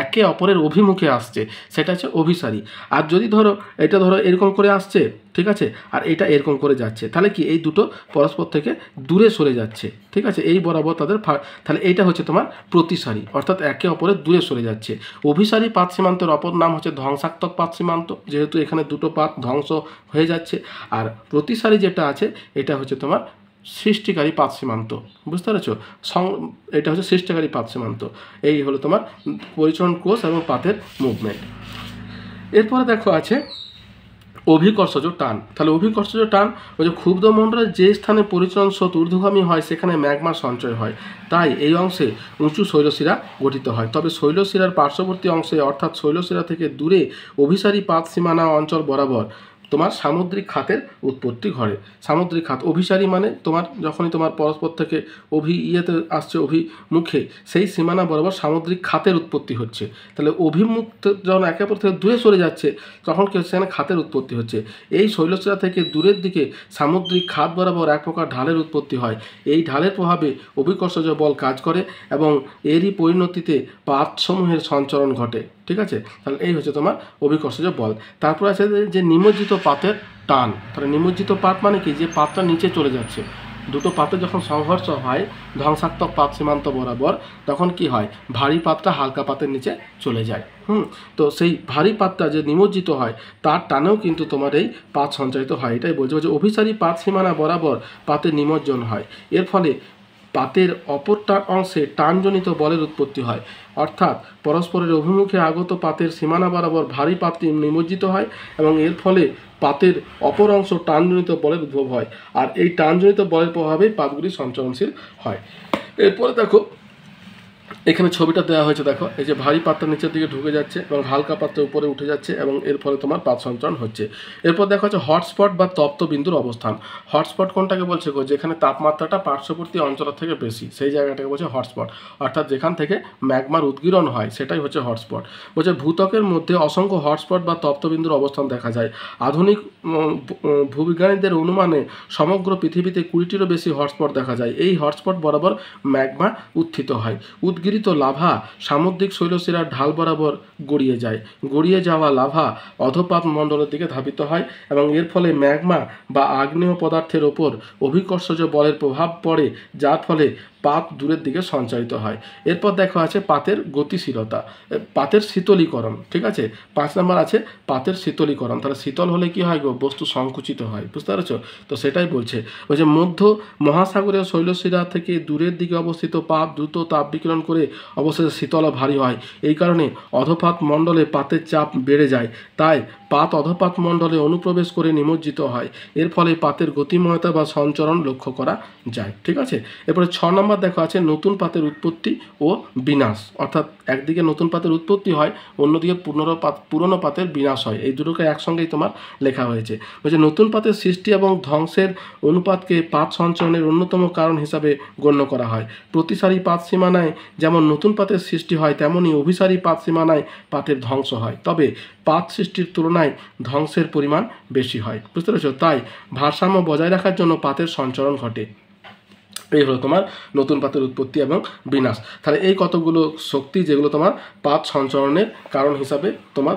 Speaker 1: একে অপরের অভিমুখে আসছে, সেটা হচ্ছে অভিসারী। আর যদি ধরো এটা ধরো এরকম করে আসছে, ঠিক আছে, আর এটা এরকম করে যাচ্ছে, তাহলে কি এই দুটো পরস্পর থেকে দূরে সরে যাচ্ছে, ঠিক আছে, এই বরাবর তাদের তাহলে এইটা হচ্ছে তোমার প্রতিসারী, অর্থাৎ একে অপরের দূরে সরে যাচ্ছে। অভিসারী পাত সীমান্তের অপর নাম হচ্ছে ধ্বংসাত্মক পাত সীমান্ত, যেহেতু এখানে দুটো পাত ধ্বংস হয়ে যাচ্ছে। আর প্রতিসারী যেটা আছে এটা হচ্ছে তোমার সৃষ্টিকারী পাত সীমান্ত, বুঝতে পেরেছো, এটা হচ্ছে সৃষ্টিকারী পাত সীমান্ত। এই হলো তোমার পরিচলন কোষ এবং পাতের মুভমেন্ট। এরপরে দেখো আছে অভিকর্ষজ টান। তাহলে অভিকর্ষজ টান ওই যে ক্ষুব্ধ মণ্ডলের যে স্থানে পরিচলন স্রোত ঊর্ধ্বগামী হয় সেখানে ম্যাগমা সঞ্চয় হয়, তাই এই অংশে উঁচু শৈলশিরা গঠিত হয়। তবে শৈলশিরার পার্শ্ববর্তী অংশে অর্থাৎ শৈলশিরা থেকে দূরে অভিসারী পাত সীমানা অঞ্চল বরাবর তোমার সামুদ্রিক খাতের উৎপত্তি ঘটে। সামুদ্রিক খাত অভিসারী মানে তোমার যখনই তোমার পরস্পর থেকে ইয়েতে আসছে অভিমুখে, সেই সীমানা বরাবর সামুদ্রিক খাতের উৎপত্তি হচ্ছে। তাহলে অভিমুখ যখন একে অপর থেকে দূরে সরে যাচ্ছে তখন কি হচ্ছে, সেখানে খাতের উৎপত্তি হচ্ছে। এই শৈলশিরা থেকে দূরের দিকে সামুদ্রিক খাত বরাবর এক প্রকার ঢালের উৎপত্তি হয়। এই ঢালের প্রভাবে অভিকর্ষজ বল কাজ করে এবং এরই পরিণতিতে পাতসমূহের সঞ্চরণ ঘটে। ঠিক আছে, তাহলে এই হচ্ছে তোমার অভিকর্ষজ বল। তারপর আছে যে নিমজ্জিত পাতের টান। তাহলে নিমজ্জিত পাত মানে কি, যে পাতটা নিচে চলে যাচ্ছে। দুটো পাতে যখন সংঘর্ষ হয় ধ্বংসাত্মক পাত সীমান্ত বরাবর, তখন কি হয়, ভারী পাতটা হালকা পাতের নিচে চলে যায়। তো সেই ভারী পাতটা যে নিমজ্জিত হয় তার টানেও কিন্তু তোমার এই পাত সঞ্চারিত হয়। এটাই বলছে যে অভিসারী পাত সীমানা বরাবর পাতের নিমজ্জন হয়। এর ফলে পাতের অপরটা অংশে টানজনিত বলের উৎপত্তি হয়, অর্থাৎ পরস্পরের অভিমুখে আগত পাতের সীমানা বরাবর ভারী পাতটি নিমজ্জিত হয় এবং এর ফলে পাতের অপর অংশ টানজনিত বলের উদ্ভব হয়, আর এই টানজনিত বলের প্রভাবেই পাতগুলি সঞ্চরণশীল হয়। এরপরে দেখো এখানে ছবিটা দেওয়া হয়েছে, দেখো এই যে ভারী পাতটা নিচের দিকে ঢুকে যাচ্ছে এবং হালকা পাতটা উপরে উঠে যাচ্ছে এবং এর ফলে তোমার পাত সঞ্চরণ হচ্ছে। এরপর দেখো হচ্ছে হটস্পট বা তপ্ত বিন্দুর অবস্থান। হটস্পট কোনটাকে বলছে গো, যেখানে তাপমাত্রাটা পার্শ্ববর্তী অঞ্চল থেকে বেশি, সেই জায়গাটাকে বলছে হটস্পট, অর্থাৎ যেখান থেকে ম্যাগমার উদ্গীরণ হয় সেটাই হচ্ছে হটস্পট। বলছে ভূত্বকের মধ্যে অসংখ্য হটস্পট বা তপ্ত বিন্দুর অবস্থান দেখা যায়। আধুনিক ভূবিজ্ঞানীদের অনুমানে সমগ্র পৃথিবীতে 20টিরও বেশি হটস্পট দেখা যায়। এই হটস্পট বরাবর ম্যাগমা উত্থিত হয়। উদ্গীরিত লাভা সামুদ্রিক শৈলশিরার ঢাল বরাবর গড়িয়ে যায়। গড়িয়ে যাওয়া লাভা অধোপাত মণ্ডলের দিকে ধাবিত হয় এবং এর ফলে ম্যাগমা বা আগ্নেয় পদার্থের ওপর অভিকর্ষজ বলের প্রভাব পড়ে, যার ফলে পাত দূরের দিকে সঞ্চারিত হয়। এরপর দেখো আছে পাতের গতিশীলতা, পাতের শীতলীকরণ। ঠিক আছে, 5 নম্বর আছে পাতের শীতলীকরণ। তাহলে শীতল হলে কি হয় গো, বস্তু সংকুচিত হয়, বুঝতে পারছো? তো সেটাই বলছে ওই যে মধ্য মহাসাগরীয় শৈলশিরা থেকে দূরের দিকে অবস্থিত পাত দ্রুত তাপ বিকিরণ করে অবশেষে শীতল ও ভারী হয়। এই কারণে অধপাত মণ্ডলে পাতের চাপ বেড়ে যায়, তাই পাত অধপাত মণ্ডলে অনুপ্রবেশ করে নিমজ্জিত হয়। এর ফলে পাতের গতিময়তা বা সঞ্চরণ লক্ষ্য করা যায়। ঠিক আছে, এরপরে 6 নম্বর দেখো আছে নতুন পাতের উৎপত্তি ও বিনাশ। অর্থাৎ একদিকে নতুন পাতের উৎপত্তি হয়, অন্যদিকে পুরনো পাতের বিনাশ হয়। এই দুটোকে একসঙ্গেই তোমার লেখা হয়েছে। বলছে নতুন পাতের সৃষ্টি এবং ধ্বংসের অনুপাতকে পাত সঞ্চরণের অন্যতম কারণ হিসাবে গণ্য করা হয়। প্রতিসারী পাত সীমানায় যেমন নতুন পাতের সৃষ্টি হয়, তেমনি অভিসারী পাত সীমানায় পাতের ধ্বংস হয়। তবে পাত সৃষ্টির তুলনায় ধ্বংসের পরিমাণ বেশি হয়, বুঝতে পেরেছো? তাই ভারসাম্য বজায় রাখার জন্য পাতের সঞ্চরণ ঘটে। এই হলো তোমার নতুন পাতের উৎপত্তি এবং বিনাশ। তাহলে এই কতগুলো শক্তি যেগুলো তোমার পাত সঞ্চরণের কারণ হিসাবে তোমার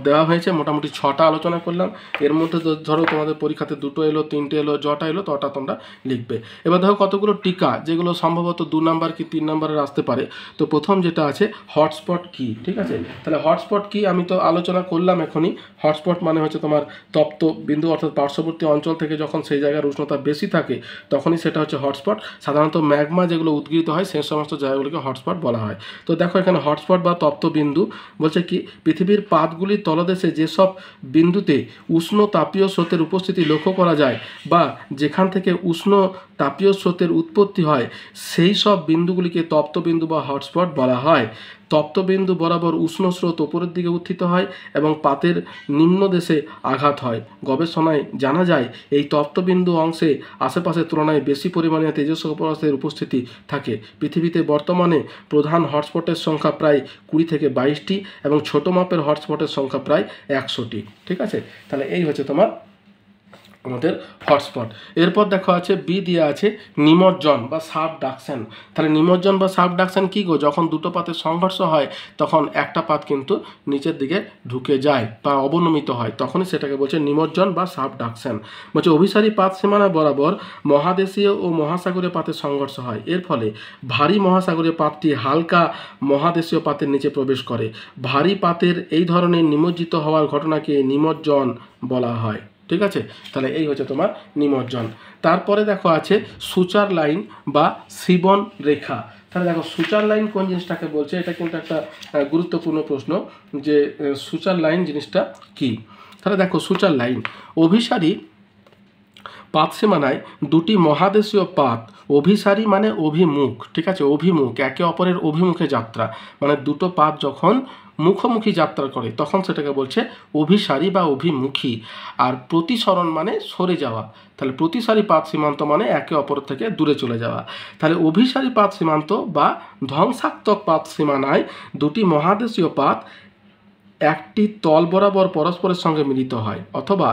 Speaker 1: দেওয়া হয়েছে। মোটামুটি 6টা আলোচনা করলাম। এর মধ্যে ধরো তোমাদের পরীক্ষাতে 2টো এলো, 3টে এলো, যটা এলো তটা তোমরা লিখবে। এবার দেখো কতগুলো টিকা যেগুলো সম্ভবত 2 নাম্বার কি 3 নাম্বারের আসতে পারে। তো প্রথম যেটা আছে হটস্পট কি। ঠিক আছে, তাহলে হটস্পট কি আমি তো আলোচনা করলাম এখনই। হটস্পট মানে হচ্ছে তোমার তপ্ত বিন্দু, অর্থাৎ পার্শ্ববর্তী অঞ্চল থেকে যখন সেই জায়গার উষ্ণতা বেশি থাকে তখনই সেটা হচ্ছে হটস্পট। সাধারণত ম্যাগমা যেগুলো উদ্গীরিত হয় সেই সমস্ত জায়গাগুলোকে হটস্পট বলা হয়। তো দেখো এখানে হটস্পট বা তপ্ত বিন্দু বলছে কি, পৃথিবীর পাতগুলির তলদেশে যেসব বিন্দুতে উষ্ণ তাপীয় স্রোতের উপস্থিতি লক্ষ্য করা যায় বা যেখান থেকে উষ্ণ তাপীয় স্রোতের উৎপত্তি হয়, সেই সব বিন্দুগুলিকে তপ্ত বিন্দু বা হটস্পট বলা হয়। তপ্ত বিন্দু বরাবর উষ্ণ স্রোত ওপরের দিকে উত্থিত হয় এবং পাতের নিম্নদেশে আঘাত হয়। গবেষণায় জানা যায় এই তপ্ত বিন্দু অংশে আশেপাশের তুলনায় বেশি পরিমাণে তেজস্ক্রিয় পদার্থের উপস্থিতি থাকে। পৃথিবীতে বর্তমানে প্রধান হটস্পটের সংখ্যা প্রায় 20 থেকে 22টি এবং ছোট মাপের হটস্পটের সংখ্যা প্রায় 100টি। ঠিক আছে, তাহলে এই হচ্ছে তোমার আমাদের হটস্পট। এরপর দেখো আছে বি দিয়ে আছে নিমজ্জন বা সাবডাকশন। তাহলে নিমজ্জন বা সাবডাকশন কী গো, যখন দুটো পাতের সংঘর্ষ হয় তখন একটা পাত কিন্তু নিচের দিকে ঢুকে যায় বা অবনমিত হয়, তখনই সেটাকে বলছে নিমজ্জন বা সাবডাকশন। বলছে অভিসারী পাত সীমানা বরাবর মহাদেশীয় ও মহাসাগরীয় পাতের সংঘর্ষ হয়। এর ফলে ভারী মহাসাগরীয় পাতটি হালকা মহাদেশীয় পাতের নিচে প্রবেশ করে। ভারী পাতের এই ধরনের নিমজ্জিত হওয়ার ঘটনাকে নিমজ্জন বলা হয়। ঠিক আছে, তাহলে এই হচ্ছে তোমার নিমজ্জন। তারপরে দেখো আছে সূচার লাইন বা সিবন রেখা। তাহলে দেখো সূচার লাইন কোন জিনিসটাকে বলছে, এটা কিন্তু একটা গুরুত্বপূর্ণ প্রশ্ন যে সূচার লাইন জিনিসটা কি। তাহলে দেখো সূচার লাইন, অভিসারী পাত সীমানায় দুটি মহাদেশীয় পাত, অভিসারী মানে অভিমুখ, ঠিক আছে, অভিমুখ, একে অপরের অভিমুখে যাত্রা, মানে দুটো পাত যখন মুখোমুখি যাত্রা করে তখন সেটাকে বলছে অভিসারী বা অভিমুখী। আর প্রতিসরণ মানে সরে যাওয়া, তাহলে প্রতিসারী পাত সীমান্ত মানে একে অপর থেকে দূরে চলে যাওয়া। তাহলে অভিসারী পাত সীমান্ত বা ধ্বংসাত্মক পাত সীমানায় দুটি মহাদেশীয় পাত একটি তল বরাবর পরস্পরের সঙ্গে মিলিত হয়, অথবা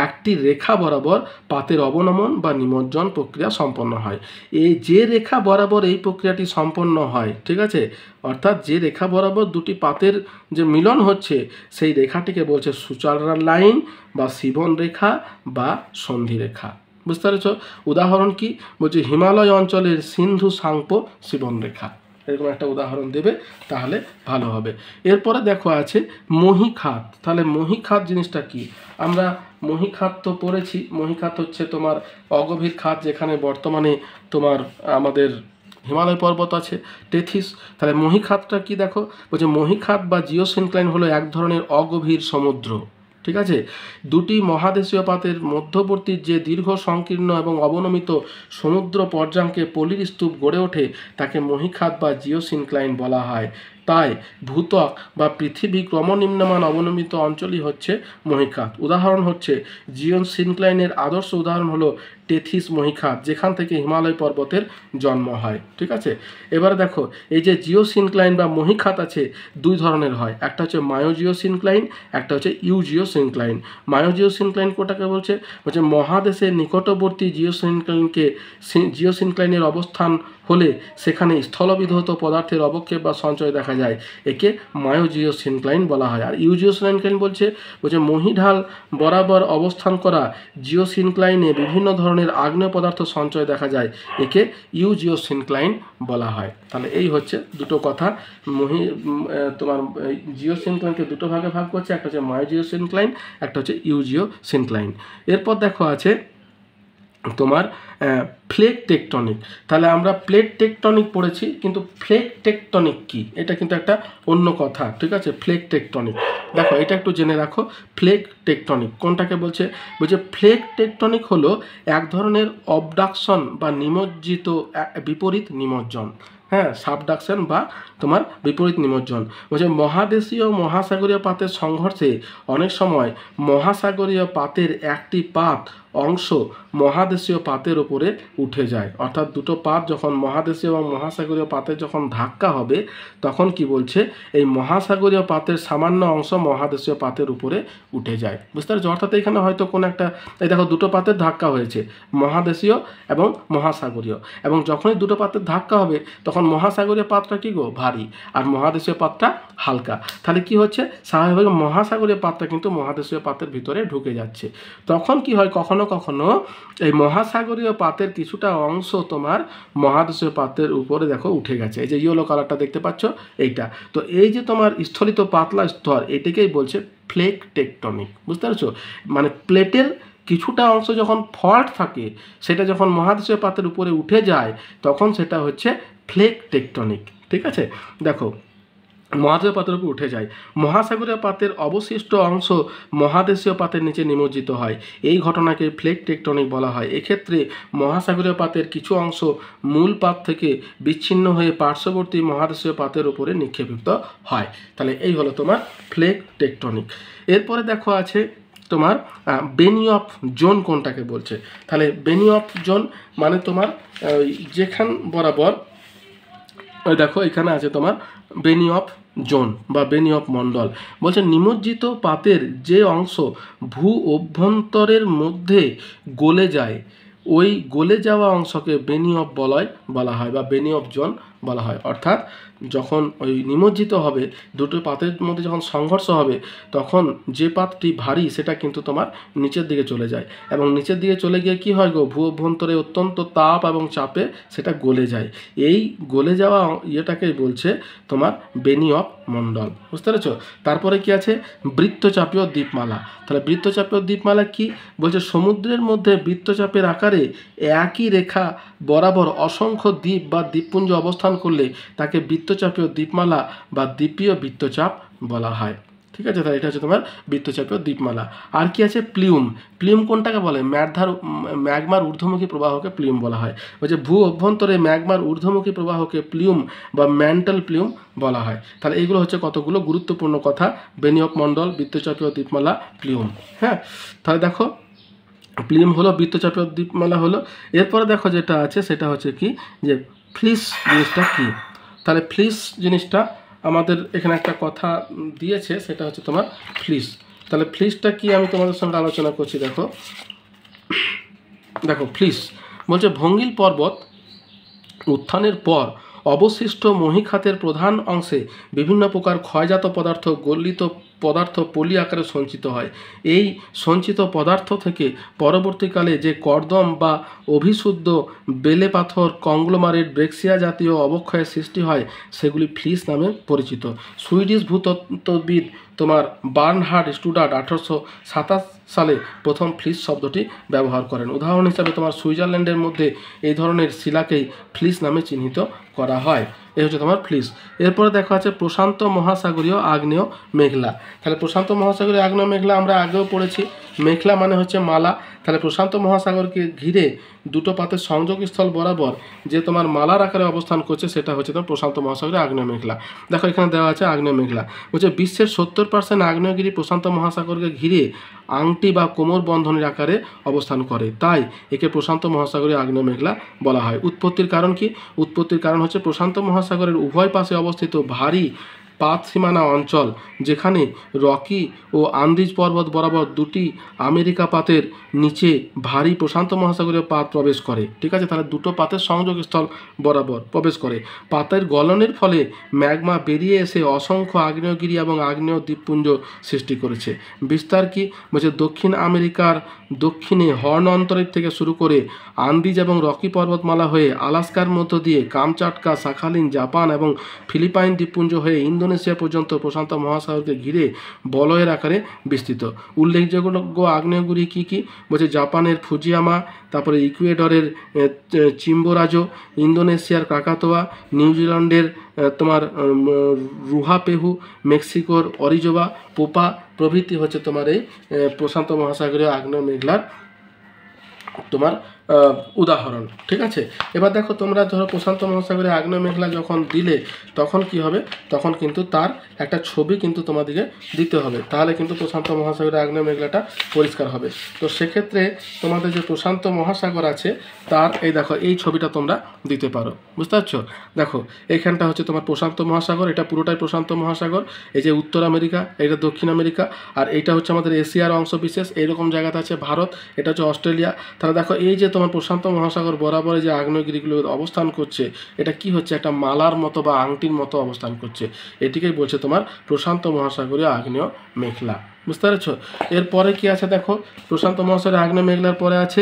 Speaker 1: একটি রেখা বরাবর পাতের অবনমন বা নিমজ্জন প্রক্রিয়া সম্পন্ন হয়। এই যে রেখা বরাবর এই প্রক্রিয়াটি সম্পন্ন হয়, ঠিক আছে, অর্থাৎ যে রেখা বরাবর দুটি পাতের যে মিলন হচ্ছে সেই রেখাটিকে বলছে সূচার লাইন বা শিবন রেখা বা সন্ধি রেখা। বুঝতে পেরেছ? উদাহরণ কি বলছে, হিমালয় অঞ্চলের সিন্ধু সাংপো শিবন রেখা, এরকম একটা উদাহরণ দেবে তাহলে ভালো হবে। এরপরে দেখো আছে মহীখাত। তাহলে মহীখাত জিনিসটা কি? আমরা মহীখাত তো পড়েছি। মহীখাত হচ্ছে তোমার অগভীর খাত, যেখানে বর্তমানে তোমার আমাদের হিমালয় পর্বত আছে, টেথিস। তাহলে মহীখাতটা কি দেখো, বলছে মহীখাত বা জিওসিনক্লাইন হলো এক ধরনের অগভীর সমুদ্র, ঠিক আছে। দুটি মহাদেশীয় পাতের মধ্যবর্তী যে দীর্ঘ সংকীর্ণ এবং অবনমিত সমুদ্র পর্যাঙ্কে পলির স্তূপ গড়ে ওঠে তাকে মহীখাত বা জিওসিনক্লাইন বলা হয়। তাই ভূত্বক বা পৃথিবী ক্রমনিম্নমান অবনমিত অঞ্চলই হচ্ছে মহীখাত। উদাহরণ হচ্ছে জিওসিনক্লাইনের আদর্শ উদাহরণ হলো টেথিস মহীখাত, যেখান থেকে হিমালয় পর্বতের জন্ম হয়, ঠিক আছে। এবারে দেখো, এই যে জিওসিনক্লাইন বা মহীখাত আছে দুই ধরনের হয়, একটা হচ্ছে মায়োজিওসিনক্লাইন, একটা হচ্ছে ইউজিওসিনক্লাইন। মায়োজিওসিনক্লাইন কোটাকে বলছে, বলছে মহাদেশের নিকটবর্তী জিওসিনক্লাইনের অবস্থান হলে সেখানে স্থলবিধৌত পদার্থের অবক্ষেপ বা সঞ্চয় দেখা যায়, একে মায়োজিওসিনক্লাইন বলা হয়। আর ইউজিওসিনক্লাইন বলছে মহীঢাল বরাবর অবস্থান করা জিওসিনক্লাইনে বিভিন্ন ধরনের আগ্নেয় পদার্থ সঞ্চয় দেখা যায়, একে ইউজিওসিনক্লাইন বলা হয়। তাহলে এই হচ্ছে দুটো কথা। তোমার জিওসিনক্লাইনকে দুটো ভাগে ভাগ করছে, একটা হচ্ছে মায়োজিওসিনক্লাইন, একটা হচ্ছে ইউজিওসিনক্লাইন। এরপর দেখো আছে তোমার প্লেট টেকটনিক। তাহলে আমরা প্লেট টেকটনিক পড়েছি, কিন্তু প্লেট টেকটনিক কি এটা কিন্তু একটা অন্য কথা, ঠিক আছে। প্লেট টেকটনিক দেখো, এটা একটু জেনে রাখো। প্লেট টেকটনিক কোনটাকে বলছে? বলছে প্লেট টেকটনিক হলো এক ধরনের অবডাকশন বা নিমজ্জিত বিপরীত নিমজ্জন, হ্যাঁ, সাবডাকশন বা তোমার বিপরীত নিমজ্জন। বলছে মহাদেশীয় মহাসাগরীয় পাতের সংঘর্ষে অনেক সময় মহাসাগরীয় পাতের একটি পাত অংশ মহাদেশীয় পাতের উপরে উঠে যায়, অর্থাৎ দুটো পাত যখন মহাদেশীয় এবং মহাসাগরীয় পাতের যখন ধাক্কা হবে তখন কি বলছে, এই মহাসাগরীয় পাতের সামান্য অংশ মহাদেশীয় পাতের উপরে উঠে যায়। বুঝতে পারছো? অর্থাৎ এখানে হয়তো কোনো একটা, এই দেখো দুটো পাতের ধাক্কা হয়েছে, মহাদেশীয় এবং মহাসাগরীয়, এবং যখনই দুটো পাতের ধাক্কা হবে তখন মহাসাগরীয় পাতটা কি গো ভারী আর মহাদেশীয় পাতটা হালকা। তাহলে কি হচ্ছে, স্বাভাবিকভাবে মহাসাগরীয় পাতটা কিন্তু মহাদেশীয় পাতের ভিতরে ঢুকে যাচ্ছে। তখন কি হয়, কখনো কখনো এই মহাসাগরীয় পাতের কিছুটা অংশ তোমার মহাদেশীয় পাতের উপরে দেখো উঠে গেছে, এই যে ইয়েলো কালারটা দেখতে পাচ্ছ এইটা। তো এই যে তোমার স্থলিত পাতলা স্তর, এটাকেই বলছে প্লেট টেকটনিক। বুঝতে পারছো? মানে প্লেটের কিছুটা অংশ যখন ফল্ট থাকে, সেটা যখন মহাদেশীয় পাতের উপরে উঠে যায় তখন সেটা হচ্ছে প্লেট টেকটনিক, ঠিক আছে। দেখো মহাদেশীয় পাতের উপর উঠে যায়, মহাসাগরীয় পাতের অবশিষ্ট অংশ মহাদেশীয় পাতের নিচে নিমজ্জিত হয়, এই ঘটনাকে প্লেট টেকটনিক বলা হয়। এক্ষেত্রে মহাসাগরীয় পাতের কিছু অংশ মূল পাত থেকে বিচ্ছিন্ন হয়ে পার্শ্ববর্তী মহাদেশীয় পাতের উপরে নিক্ষেপিত হয়। তাহলে এই হলো তোমার প্লেট টেকটনিক। এরপরে দেখো আছে তোমার বেনি অফ জোন কোনটাকে বলছে। তাহলে বেনি অফ জোন মানে তোমার যেখান বরাবর, ওই দেখো এখানে আছে তোমার বেনি অফ জোন বা বেনি অফ মণ্ডল। বলছে নিমজ্জিত পাতের যে অংশ ভূ অভ্যন্তরের মধ্যে গলে যায়, ওই গলে যাওয়া অংশকে বেনি অফ বলা হয় বা বেনি অফ জোন বলা হয়। অর্থাৎ যখন ওই নিমজ্জিত হবে, দুটো পাতের মধ্যে যখন সংঘর্ষ হবে তখন যে পাতটি ভারী সেটা কিন্তু তোমার নিচের দিকে চলে যায়, এবং নিচের দিকে চলে গিয়ে কি হয় গো, ভূ অভ্যন্তরে অত্যন্ত তাপ এবং চাপে সেটা গলে যায়। এই গলে যাওয়া ইয়েটাকেই বলছে তোমার বেনি অফ মণ্ডল। বুঝতে পেরেছ? তারপরে কি আছে, বৃত্তচাপীয় দ্বীপমালা। তাহলে বৃত্তচাপীয় দ্বীপমালা কি বলছে, সমুদ্রের মধ্যে বৃত্তচাপের আকারে একই রেখা বরাবর অসংখ্য দ্বীপ বা দ্বীপপুঞ্জ অবস্থান করলে তাকে বৃত্তচাপীয় দ্বীপমালা বা দ্বীপীয় বৃত্তচাপ বলা হয়। ঠিক আছে, তাহলে এটা হচ্ছে তোমার বৃত্তচাপীয় দ্বীপমালা। আর কি আছে? প্লিউম। প্লিউম কোনটাকে বলে? ম্যাগমার ঊর্ধ্বমুখী প্রবাহকে প্লিউম বলা হয়। বলছে ভূ অভ্যন্তরে ম্যাগমার ঊর্ধ্বমুখী প্রবাহকে প্লিউম বা ম্যান্টাল প্লিউম বলা হয়। তাহলে এইগুলো হচ্ছে কতগুলো গুরুত্বপূর্ণ কথা, বেনিয়ক মণ্ডল, বৃত্তচাপীয় দ্বীপমালা, প্লিউম। হ্যাঁ, তাহলে দেখো প্লিউম হলো বৃত্তচাপীয় দ্বীপমালা হলো। এরপরে দেখো যেটা আছে সেটা হচ্ছে কি, যে ফ্লিস জিনিসটা কি। তাহলে ফ্লিস জিনিসটা আমাদের এখানে একটা কথা দিয়েছে, সেটা হচ্ছে তোমার ফ্লিস। তাহলে ফ্লিসটা কি আমি তোমাদের সঙ্গে আলোচনা করছি। দেখো ফ্লিস বলছে ভঙ্গিল পর্বত উত্থানের পর অবশিষ্ট মহীখাতের প্রধান অংশে বিভিন্ন প্রকার ক্ষয়জাত পদার্থ, গলিত পদার্থ পলি আকারে সঞ্চিত হয়। এই সঞ্চিত পদার্থ থেকে পরবর্তীকালে যে কর্দম বা অভিশুদ্ধ বেলে পাথর, কংগ্লোমারেট, ব্রেক্সিয়া জাতীয় অবক্ষয়ের সৃষ্টি হয়, সেগুলি ফ্লিস নামে পরিচিত। সুইডিশ ভূতত্ত্ববিদ তোমার বার্নহার্ড স্টুডার্ট 1827 সালে প্রথম ফ্লিস শব্দটি ব্যবহার করেন। উদাহরণ হিসাবে তোমার সুইজারল্যান্ডের মধ্যে এই ধরনের শিলাকেই ফ্লিস নামে চিহ্নিত করা হয়। এই হচ্ছে তোমার ফ্লিস। এরপরে দেখা আছে প্রশান্ত মহাসাগরীয় আগ্নেয় মেঘলা। তাহলে প্রশান্ত মহাসাগরীয় আগ্নেয় মেঘলা আমরা আগেও পড়েছি। মেঘলা মানে হচ্ছে মালা। তাহলে প্রশান্ত মহাসাগরকে ঘিরে দুটো পাতের সংযোগস্থল বরাবর যে তোমার মালার আকারে অবস্থান করছে, সেটা হচ্ছে তোমার প্রশান্ত মহাসাগরীয় আগ্নেয় মেঘলা। দেখো এখানে দেওয়া আছে আগ্নেয় মেঘলা। বলছে বিশ্বের 70% আগ্নেয়গিরি প্রশান্ত মহাসাগরকে ঘিরে আংটি বা কোমর বন্ধনীর আকারে অবস্থান করে, তাই একে প্রশান্ত মহাসাগরীয় আগ্নেয় মেঘলা বলা হয়। উৎপত্তির কারণ কি? উৎপত্তির কারণ হচ্ছে প্রশান্ত মহাসাগরের উভয় পাশে অবস্থিত ভারী পাত সীমানা অঞ্চল, যেখানে রকি ও আন্দিজ পর্বত বরাবর দুটি আমেরিকা পাতের নিচে ভারী প্রশান্ত মহাসাগরীয় পাত প্রবেশ করে। ঠিক আছে, তাহলে দুটো পাতের সংযোগস্থল বরাবর প্রবেশ করে। পাতের গলনের ফলে ম্যাগমা বেরিয়ে এসে অসংখ্য আগ্নেয়গিরি এবং আগ্নেয় দ্বীপপুঞ্জ সৃষ্টি করেছে। বিস্তার কি? বলছে দক্ষিণ আমেরিকার দক্ষিণে হর্ন অন্তরীপ থেকে শুরু করে আন্দিজ এবং রকি পর্বতমালা হয়ে আলাস্কার মধ্য দিয়ে কামচাটকা, শাখালিন, জাপান এবং ফিলিপাইন দ্বীপপুঞ্জ হয়ে ইন্দোনেশিয়া পর্যন্ত প্রশান্ত মহাসাগরকে ঘিরে বলয়ের আকারে বিস্তৃত। উল্লেখযোগ্য আগ্নেয়গিরি কী কী? বলছে জাপানের ফুজিয়ামা, তারপরে ইকুয়েডরের চিম্বোরাজো, ইন্দোনেশিয়ার ক্রাকাতোয়া, নিউজিল্যান্ডের তোমার রুহাপেহু, মেক্সিকোর অরিজোবা, পোপা প্রভৃতি হচ্ছে তোমার এই প্রশান্ত মহাসাগরীয় আগ্নেয় মেঘলার তোমার উদাহরণ। ঠিক আছে, এবার দেখো তোমরা ধরো প্রশান্ত মহাসাগরীয় আগ্নেয় মেঘলা যখন দিলে তখন কি হবে? তখন কিন্তু তার একটা ছবি কিন্তু তোমাদেরকে দিতে হবে, তাহলে কিন্তু প্রশান্ত মহাসাগরীয় আগ্নেয় মেঘলাটা পরিষ্কার হবে। তো সেক্ষেত্রে তোমাদের যে প্রশান্ত মহাসাগর আছে তার এই দেখো এই ছবিটা তোমরা দিতে পারো, বুঝতে পারছো? দেখো এইখানটা হচ্ছে তোমার প্রশান্ত মহাসাগর, এটা পুরোটাই প্রশান্ত মহাসাগর। এই যে উত্তর আমেরিকা, এটা দক্ষিণ আমেরিকা, আর এইটা হচ্ছে আমাদের এশিয়ার অংশ বিশেষ, এইরকম জায়গাতে আছে ভারত, এটা হচ্ছে অস্ট্রেলিয়া। তাহলে দেখো এই যে তোমার প্রশান্ত মহাসাগর বরাবর যে আগ্নেয়গিরিগুলো অবস্থান করছে, এটা কি হচ্ছে? একটা মালার মতো বা আংটির মতো অবস্থান করছে। এটিকেই বলছে তোমার প্রশান্ত মহাসাগরীয় আগ্নেয় মেঘলা, বুঝতে পারছো? এরপরে কি আছে দেখো, প্রশান্ত মহাসাগরীয় আগ্নেয় মেঘলার পরে আছে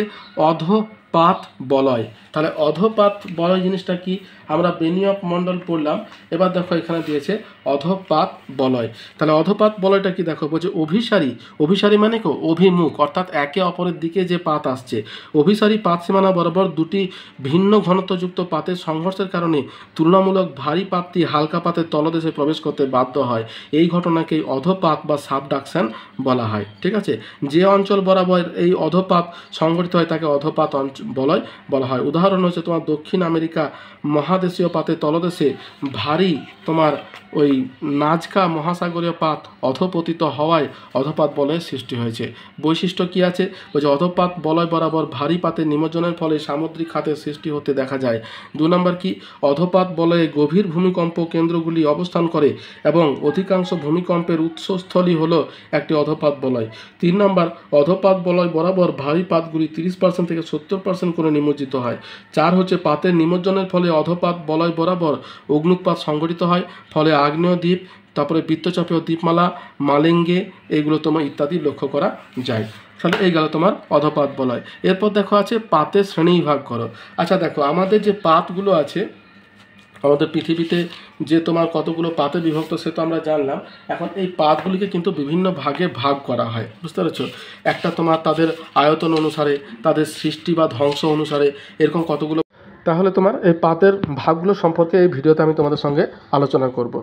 Speaker 1: অধপাত বলয়। তাহলে অধপাত বলয় জিনিসটা কি? আমরা বেনিয়ক মণ্ডল পড়লাম, এবার দেখো এখানে দিয়েছে অধপাত বলয়। তাহলে অধপাত বলয়টা কি? দেখো বলছে অভিসারী, অভিসারী মানে কি? অভিমুখ, অর্থাৎ একে অপরের দিকে যে পাত আসছে। অভিসারী পাত সীমানা বরাবর দুটি ভিন্ন ঘনত্বযুক্ত পাতের সংঘর্ষের কারণে তুলনামূলক ভারী পাতটি হালকা পাতের তলদেশে প্রবেশ করতে বাধ্য হয়। এই ঘটনাকেই অধপাত বা সাবডাকশন বলা হয়। ঠিক আছে, যে অঞ্চল বরাবর এই অধপাত সংঘটিত হয় তাকে অধপাত বলয় বলা হয়। উদাহরণ হচ্ছে তোমার দক্ষিণ আমেরিকা মহাদেশীয় পাতের তলদেশে ভারী তোমার ওই নাজকা মহাসাগরীয় পাত অধপতিত হওয়ায় অধপাত বলয়ের সৃষ্টি হয়েছে। বৈশিষ্ট্য কি আছে? বলছে অধপাত বলয় বরাবর ভারী পাতের নিমজ্জনের ফলে সামুদ্রিক খাতের সৃষ্টি হতে দেখা যায়। 2 নম্বর কি? অধপাত বলয়ে গভীর ভূমিকম্প কেন্দ্রগুলি অবস্থান করে এবং অধিকাংশ ভূমিকম্পের উৎসস্থলই হলো একটি অধপাত বলয়। 3 নম্বর, অধপাত বলয় বরাবর ভারী পাতগুলি 30% থেকে 70% করে নিমজ্জিত হয়। 4 হচ্ছে পাতের নিমজ্জনের ফলে অধপাত বলয় বরাবর অগ্নুৎপাত সংঘটিত হয়, ফলে আগ্নেয় দ্বীপ, তারপরে বৃত্তচাপীয় দ্বীপমালা, মালেঙ্গে এগুলো তোমার ইত্যাদি লক্ষ্য করা যায়। তাহলে এই গেল তোমার অধপাত বলয়। এরপর দেখো আছে পাতের শ্রেণীবিভাগ করো। আচ্ছা দেখো আমাদের যে পাতগুলো আছে আমাদের পৃথিবীতে যে তোমার কতগুলো পাতে বিভক্ত সে তো আমরা জানলাম। এখন এই পাতগুলিকে কিন্তু বিভিন্ন ভাগে ভাগ করা হয়, বুঝতে পেরেছো? একটা তোমার তাদের আয়তন অনুসারে, তাদের সৃষ্টি বা ধ্বংস অনুসারে, এরকম কতগুলো। তাহলে তোমার এই পাতের ভাগগুলো সম্পর্কে এই ভিডিওতে আমি তোমাদের সঙ্গে আলোচনা করব।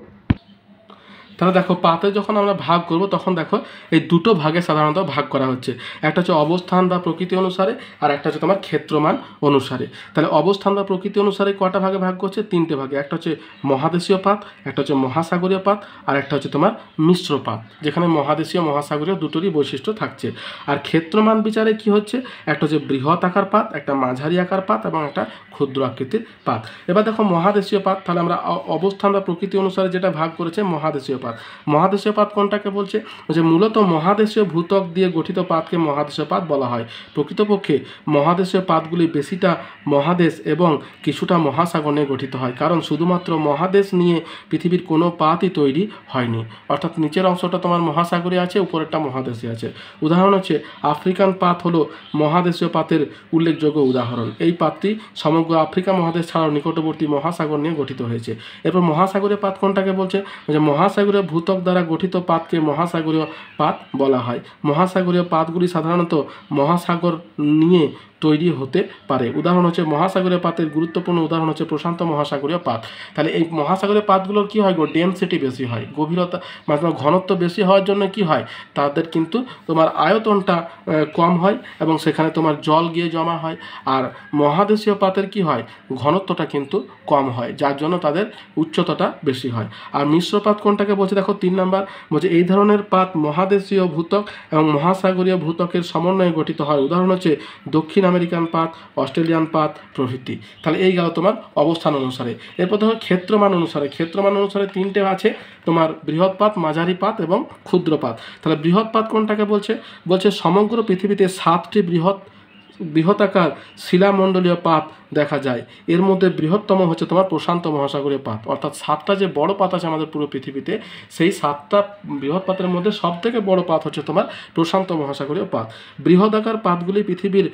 Speaker 1: তাহলে দেখো পাতে যখন আমরা ভাগ করব তখন দেখো এই দুটো ভাগে সাধারণত ভাগ করা হচ্ছে, একটা হচ্ছে অবস্থান বা প্রকৃতি অনুসারে, আর একটা হচ্ছে তোমার ক্ষেত্রমান অনুসারে। তাহলে অবস্থান বা প্রকৃতি অনুসারে কটা ভাগে ভাগ করছে? তিনটে ভাগে। একটা হচ্ছে মহাদেশীয় পাত, একটা হচ্ছে মহাসাগরীয় পাত, আর একটা হচ্ছে তোমার মিশ্র পাত, যেখানে মহাদেশীয় মহাসাগরীয় দুটোরই বৈশিষ্ট্য থাকছে। আর ক্ষেত্রমান বিচারে কি হচ্ছে? একটা হচ্ছে বৃহৎ আকার পাত, একটা মাঝারি আকার পাত এবং একটা ক্ষুদ্র আকৃতির পাত। এবার দেখো মহাদেশীয় পাত, তাহলে আমরা অবস্থান বা প্রকৃতি অনুসারে যেটা ভাগ করেছে মহাদেশীয় পাত। মহাদেশীয় পাত কোনটাকে বলছে? যে মূলত মহাদেশীয় ভূত্বক দিয়ে গঠিত পাতকে মহাদেশীয় পাত বলা হয়। প্রকৃতপক্ষে মহাদেশীয় পাতগুলি বেশিটা মহাদেশ এবং কিছুটা মহাসাগর নিয়ে গঠিত হয়, কারণ শুধুমাত্র মহাদেশ নিয়ে পৃথিবীর কোনো পাতই তৈরি হয়নি। অর্থাৎ নিচের অংশটা তোমার মহাসাগরীয় আছে, উপরেরটা মহাদেশী আছে। উদাহরণ হচ্ছে আফ্রিকান পাত হলো মহাদেশীয় পাতের উল্লেখযোগ্য উদাহরণ। এই পাতটি সমগ্র আফ্রিকা মহাদেশ ছাড়াও নিকটবর্তী মহাসাগর নিয়ে গঠিত হয়েছে। এরপর মহাসাগরীয় পাত কোনটাকে বলছে? যে মহাসাগরীয় ভূত্বক দ্বারা গঠিত পাতকে মহাসাগরীয় পাত বলা হয়। মহাসাগরীয় পাতগুলি সাধারণত মহাসাগর নিয়ে তৈরি হতে পারে। উদাহরণ হচ্ছে মহাসাগরীয় পাতের গুরুত্বপূর্ণ উদাহরণ হচ্ছে প্রশান্ত মহাসাগরীয় পাত। তাহলে এই মহাসাগরীয় পাতগুলোর কী হয় গো? ডেনসিটি বেশি হয়, গভীরতা মানে ঘনত্ব বেশি হওয়ার জন্য কি হয়? তাদের কিন্তু তোমার আয়তনটা কম হয় এবং সেখানে তোমার জল গিয়ে জমা হয়। আর মহাদেশীয় পাতের কি হয়? ঘনত্বটা কিন্তু কম হয়, যার জন্য তাদের উচ্চতাটা বেশি হয়। আর মিশ্র পাত কোনটাকে বলছে? দেখো 3 নাম্বার বলছে এই ধরনের পাত মহাদেশীয় ভূত্বক এবং মহাসাগরীয় ভূত্বকের সমন্বয়ে গঠিত হয়। উদাহরণ হচ্ছে দক্ষিণ আমেরিকান পাত, অস্ট্রেলিয়ান পাত প্রভৃতি। তাহলে এই গেল তোমার অবস্থান অনুসারে। এরপর দেখো ক্ষেত্রমান অনুসারে। ক্ষেত্রমান অনুসারে 3টে আছে তোমার, বৃহৎ পাত, মাঝারি পাত এবং ক্ষুদ্র পাত। তাহলে বৃহৎ পাত কোনটাকে বলছে? বলছে সমগ্র পৃথিবীতে 7টি বৃহতাকার শিলামণ্ডলীয় পাত দেখা যায়। এর মধ্যে বৃহত্তম হচ্ছে তোমার প্রশান্ত মহাসাগরীয় পাত। অর্থাৎ 7টা যে বড় পাত আছে আমাদের পুরো পৃথিবীতে, সেই 7টা বৃহৎ পাতের মধ্যে সবথেকে বড় পাত হচ্ছে তোমার প্রশান্ত মহাসাগরীয় পাত। বৃহদাকার পাতগুলি পৃথিবীর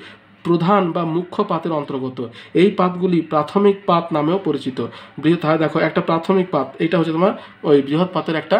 Speaker 1: প্রধান বা মুখ্য পাতের অন্তর্গত। এই পাতগুলি প্রাথমিক পাত নামেও পরিচিত। বৃহৎ দেখো একটা প্রাথমিক পাত, এটা হচ্ছে তোমার ওই বৃহৎ পাতের একটা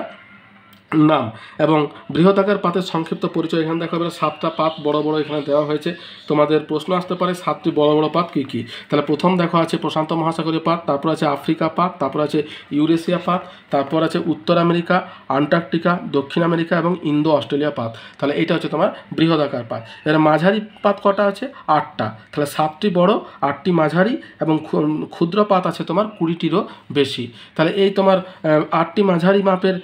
Speaker 1: নাম। এবং বৃহদাকার পাতের সংক্ষিপ্ত পরিচয় এখানে দেখো, এবার 7টা পাত বড় বড় এখানে দেওয়া হয়েছে। তোমাদের প্রশ্ন আসতে পারে 7টি বড় বড় পাত কী কী? তাহলে প্রথম দেখো আছে প্রশান্ত মহাসাগরীয় পাত, তারপর আছে আফ্রিকা পাত, তারপর আছে ইউরেশিয়া পাত, তারপর আছে উত্তর আমেরিকা, আন্টার্কটিকা, দক্ষিণ আমেরিকা এবং ইন্দো অস্ট্রেলিয়া পাত। তাহলে এটা হচ্ছে তোমার বৃহদাকার পাত। এর মাঝারি পাত কটা আছে? 8টা। তাহলে 7টি বড়, 8টি মাঝারি এবং ক্ষুদ্র পাত আছে তোমার 20টিরও বেশি। তাহলে এই তোমার 8টি মাঝারি মাপের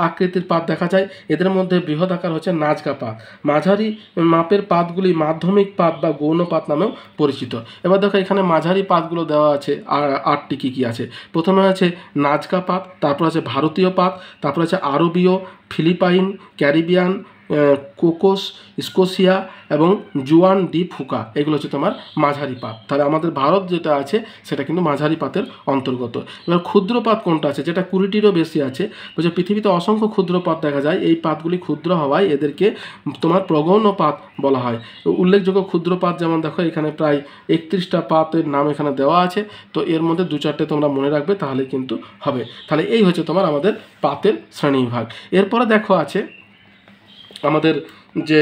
Speaker 1: আকৃতির পাত দেখা যায়। এদের মধ্যে বৃহদাকার হচ্ছে নাজকা পাত। মাঝারি মাপের পাতগুলি মাধ্যমিক পাত বা গৌণ পাত নামেও পরিচিত। এবার দেখো এখানে মাঝারি পাতগুলো দেওয়া আছে আর 8টি কী কী আছে। প্রথমে আছে নাজকা পাত, তারপর আছে ভারতীয় পাত, তারপর আছে আরবীয়, ফিলিপাইন, ক্যারিবিয়ান, কোকোস, স্কোসিয়া এবং জুয়ান ডি ফুকা। এগুলো হচ্ছে তোমার মাঝারি পাত। তাহলে আমাদের ভারত যেটা আছে সেটা কিন্তু মাঝারি পাতের অন্তর্গত। এবার ক্ষুদ্র পাত কোনটা আছে? যেটা 20টিরও বেশি আছে। বলছে পৃথিবীতে অসংখ্য ক্ষুদ্র পাত দেখা যায়। এই পাতগুলি ক্ষুদ্র হওয়ায় এদেরকে তোমার প্রগৌণ পাত বলা হয়। উল্লেখযোগ্য ক্ষুদ্র পাত যেমন দেখো এখানে প্রায় 31টা পাতের নাম এখানে দেওয়া আছে। তো এর মধ্যে 2-4টে তোমরা মনে রাখবে, তাহলে কিন্তু হবে। তাহলে এই হচ্ছে তোমার আমাদের পাতের শ্রেণীবিভাগ। এরপরে দেখো আছে আমাদের যে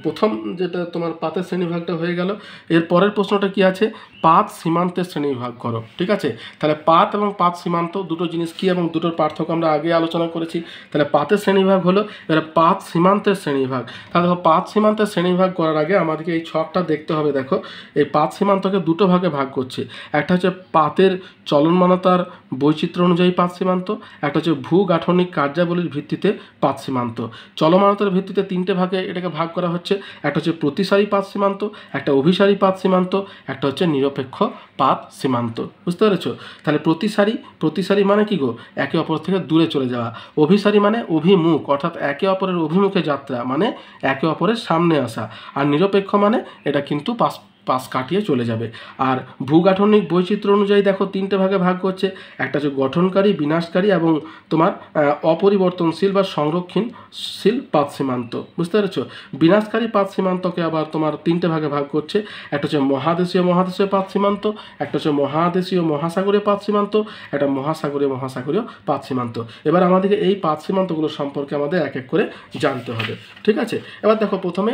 Speaker 1: প্রথম যেটা তোমার পাতের শ্রেণীবিভাগটা হয়ে গেল। এর পরের প্রশ্নটা কি আছে? পাত সীমান্তের শ্রেণীবিভাগ করো। ঠিক আছে, তাহলে পাত এবং পাত সীমান্ত দুটো জিনিস কি এবং দুটোর পার্থক্য আমরা আগে আলোচনা করেছি। তাহলে পাতের শ্রেণীবিভাগ হলো, এবার পাত সীমান্তের শ্রেণীবিভাগ। তাহলে দেখো পাত সীমান্তের শ্রেণীবিভাগ করার আগে আমাদেরকে এই ছকটা দেখতে হবে। দেখো এই পাত সীমান্তকে দুটো ভাগে ভাগ করছে। একটা হচ্ছে পাতের চলনমানতার বৈচিত্র্য অনুযায়ী পাত সীমান্ত, একটা হচ্ছে ভূগাঠনিক কার্যাবলীর ভিত্তিতে পাত সীমান্ত। চলমানতার ভিত্তিতে 3টে ভাগে এটাকে ভাগ করা হচ্ছে। একটা হচ্ছে প্রতিসারী পাত সীমান্ত, একটা অভিসারী পাত সীমান্ত, একটা হচ্ছে নিরপেক্ষ পাত সীমান্ত। বুঝতে পেরেছো? তাহলে প্রতিসারী মানে কি গো? একে অপর থেকে দূরে চলে যাওয়া। অভিসারী মানে অভিমুখ, অর্থাৎ একে অপরের অভিমুখে যাত্রা, মানে একে অপরের সামনে আসা। আর নিরপেক্ষ মানে এটা কিন্তু পাশ কাটিয়ে চলে যাবে। আর ভূগাঠনিক বৈচিত্র্য অনুযায়ী দেখো 3টে ভাগে ভাগ করছে। একটা হচ্ছে গঠনকারী, বিনাশকারী এবং তোমার অপরিবর্তনশীল বা সংরক্ষণশীল পাত সীমান্ত। বুঝতে পেরেছো? বিনাশকারী পাত সীমান্তকে আবার তোমার 3টে ভাগে ভাগ করছে। একটা হচ্ছে মহাদেশীয় পাত সীমান্ত, একটা হচ্ছে মহাদেশীয় মহাসাগরীয় পাত সীমান্ত, একটা মহাসাগরীয় পাত সীমান্ত। এবার আমাদেরকে এই পাত সীমান্তগুলো সম্পর্কে আমাদের এক এক করে জানতে হবে। ঠিক আছে, এবার দেখো প্রথমে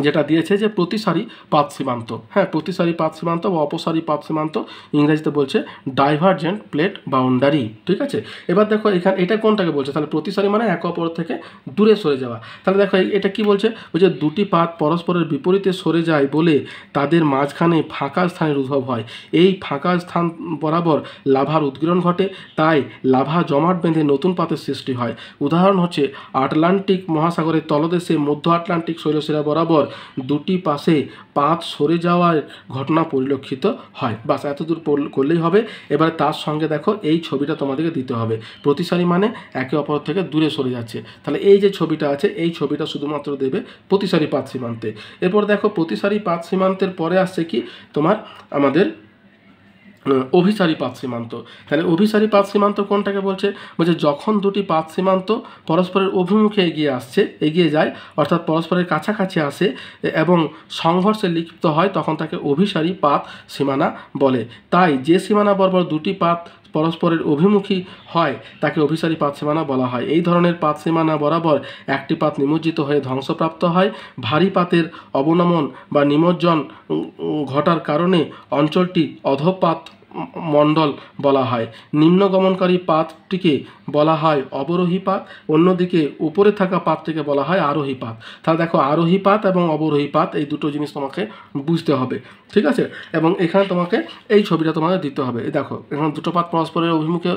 Speaker 1: যেটা দিয়েছে যে প্রতিসারি পাত সীমান্ত, হ্যাঁ প্রতিসারি পাত সীমান্ত বা অপসারী পাত সীমান্ত, ইংরেজিতে বলছে ডাইভারজেন্ট প্লেট বাউন্ডারি। ঠিক আছে, এবার দেখো এখানে এটা কোনটাকে বলছে, তাহলে প্রতিসারি মানে একে অপর থেকে দূরে সরে যাওয়া। তাহলে দেখো এটা কি বলছে, বলছে দুটি পাত পরস্পরের বিপরীতে সরে যায় বলে তাদের মাঝখানে ফাঁকা স্থানের উদ্ভব হয়। এই ফাঁকা স্থান বরাবর লাভার উদ্গীরণ ঘটে, তাই লাভা জমাট বেঁধে নতুন পাতের সৃষ্টি হয়। উদাহরণ হচ্ছে আটলান্টিক মহাসাগরের তলদেশে মধ্য আটলান্টিক শৈলশিরা বরাবর দুটি পাশে পাত সরে যাওয়ার ঘটনা পরিলক্ষিত হয়। বাস এতদূর করলেই হবে। এবার তার সঙ্গে দেখো এই ছবিটা তোমাদেরকে দিতে হবে, প্রতিসারি মানে একে অপর থেকে দূরে সরে যাচ্ছে। তাহলে এই যে ছবিটা আছে এই ছবিটা শুধুমাত্র দেবে প্রতিসারি পাত সীমান্তে। এরপর দেখো প্রতিসারি পাত সীমান্তের পরে আসছে কি তোমার আমাদের অভিসারী পাত সীমান্ত। তাহলে অভিসারী পাত সীমান্ত কোনটাকে বলছে, বলছে যখন দুটি পাত সীমান্ত পরস্পরের অভিমুখে এগিয়ে যায় অর্থাৎ পরস্পরের কাছাকাছি আসে এবং সংঘর্ষে লিপ্ত হয় তখন তাকে অভিসারী পাত সীমানা বলে। তাই যে সীমানা বরাবর দুটি পাত পরস্পরের অভিমুখী হয় তাকে অভিসারী পাত সীমানা বলা হয়। এই ধরনের পাত সীমানা বরাবর একটি পাত নিমজ্জিত হয়ে ধ্বংসপ্রাপ্ত হয়। ভারী পাতের অবনমন বা নিমজ্জন ঘটার কারণে অঞ্চলটি অধঃপাত মণ্ডল বলা হয়। নিম্নগমনকারী পাতটিকে বলা হয় অবরোহী পাত, অন্যদিকে উপরে থাকা পাতটিকে বলা হয় আরোহী পাত। তাহলে দেখো আরোহী পাত এবং অবরোহী পাত এই দুটো জিনিস তোমাকে বুঝতে হবে। ঠিক আছে, এবং এখানে তোমাকে এই ছবিটা তোমাকে দিতে হবে। এই দেখো এখানে দুটো পাত পরস্পরের অভিমুখে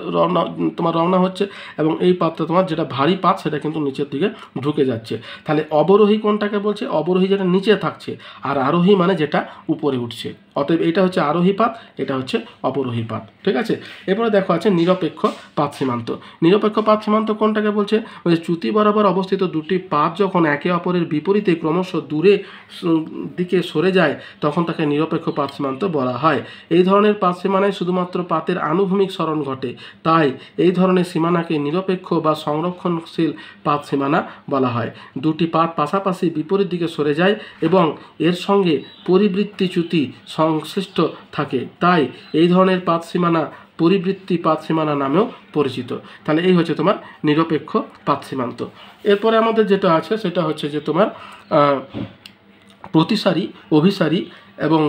Speaker 1: রওনা হচ্ছে এবং এই পাতটা তোমার যেটা ভারী পাত সেটা কিন্তু নিচের দিকে ঢুকে যাচ্ছে। তাহলে অবরোহী কোনটাকে বলছে, অবরোহী যেটা নিচে থাকছে, আর আরোহী মানে যেটা উপরে উঠছে। অতএব এটা হচ্ছে আরোহী পাত, এটা হচ্ছে অবরোহী পাত। ঠিক আছে, এরপরে দেখো আছে নিরপেক্ষ পাত সীমান্ত। নিরপেক্ষ পাত সীমান্ত কোনটাকে বলছে, চ্যুতি বরাবর অবস্থিত দুটি পাত যখন একে অপরের বিপরীতে ক্রমশ দূরে দিকে সরে যায় তখন তাকে নিরপেক্ষ পাত সীমান্ত বলা হয়। এই ধরনের পাত সীমানায় শুধুমাত্র পাতের আনুভূমিক সরণ ঘটে, তাই এই ধরনের সীমানাকে নিরপেক্ষ বা সংরক্ষণশীল পাত সীমানা বলা হয়। দুটি পাত পাশাপাশি বিপরীত দিকে সরে যায় এবং এর সঙ্গে পরিবৃত্তি চ্যুতি সংশ্লিষ্ট থাকে, তাই এই ধরনের পাত সীমানা পরিবৃত্তি পাত সীমানা নামেও পরিচিত। তাহলে এই হচ্ছে তোমার নিরপেক্ষ পাত সীমান্ত। এরপরে আমাদের যেটা আছে সেটা হচ্ছে যে তোমার প্রতিসারি, অভিসারী এবং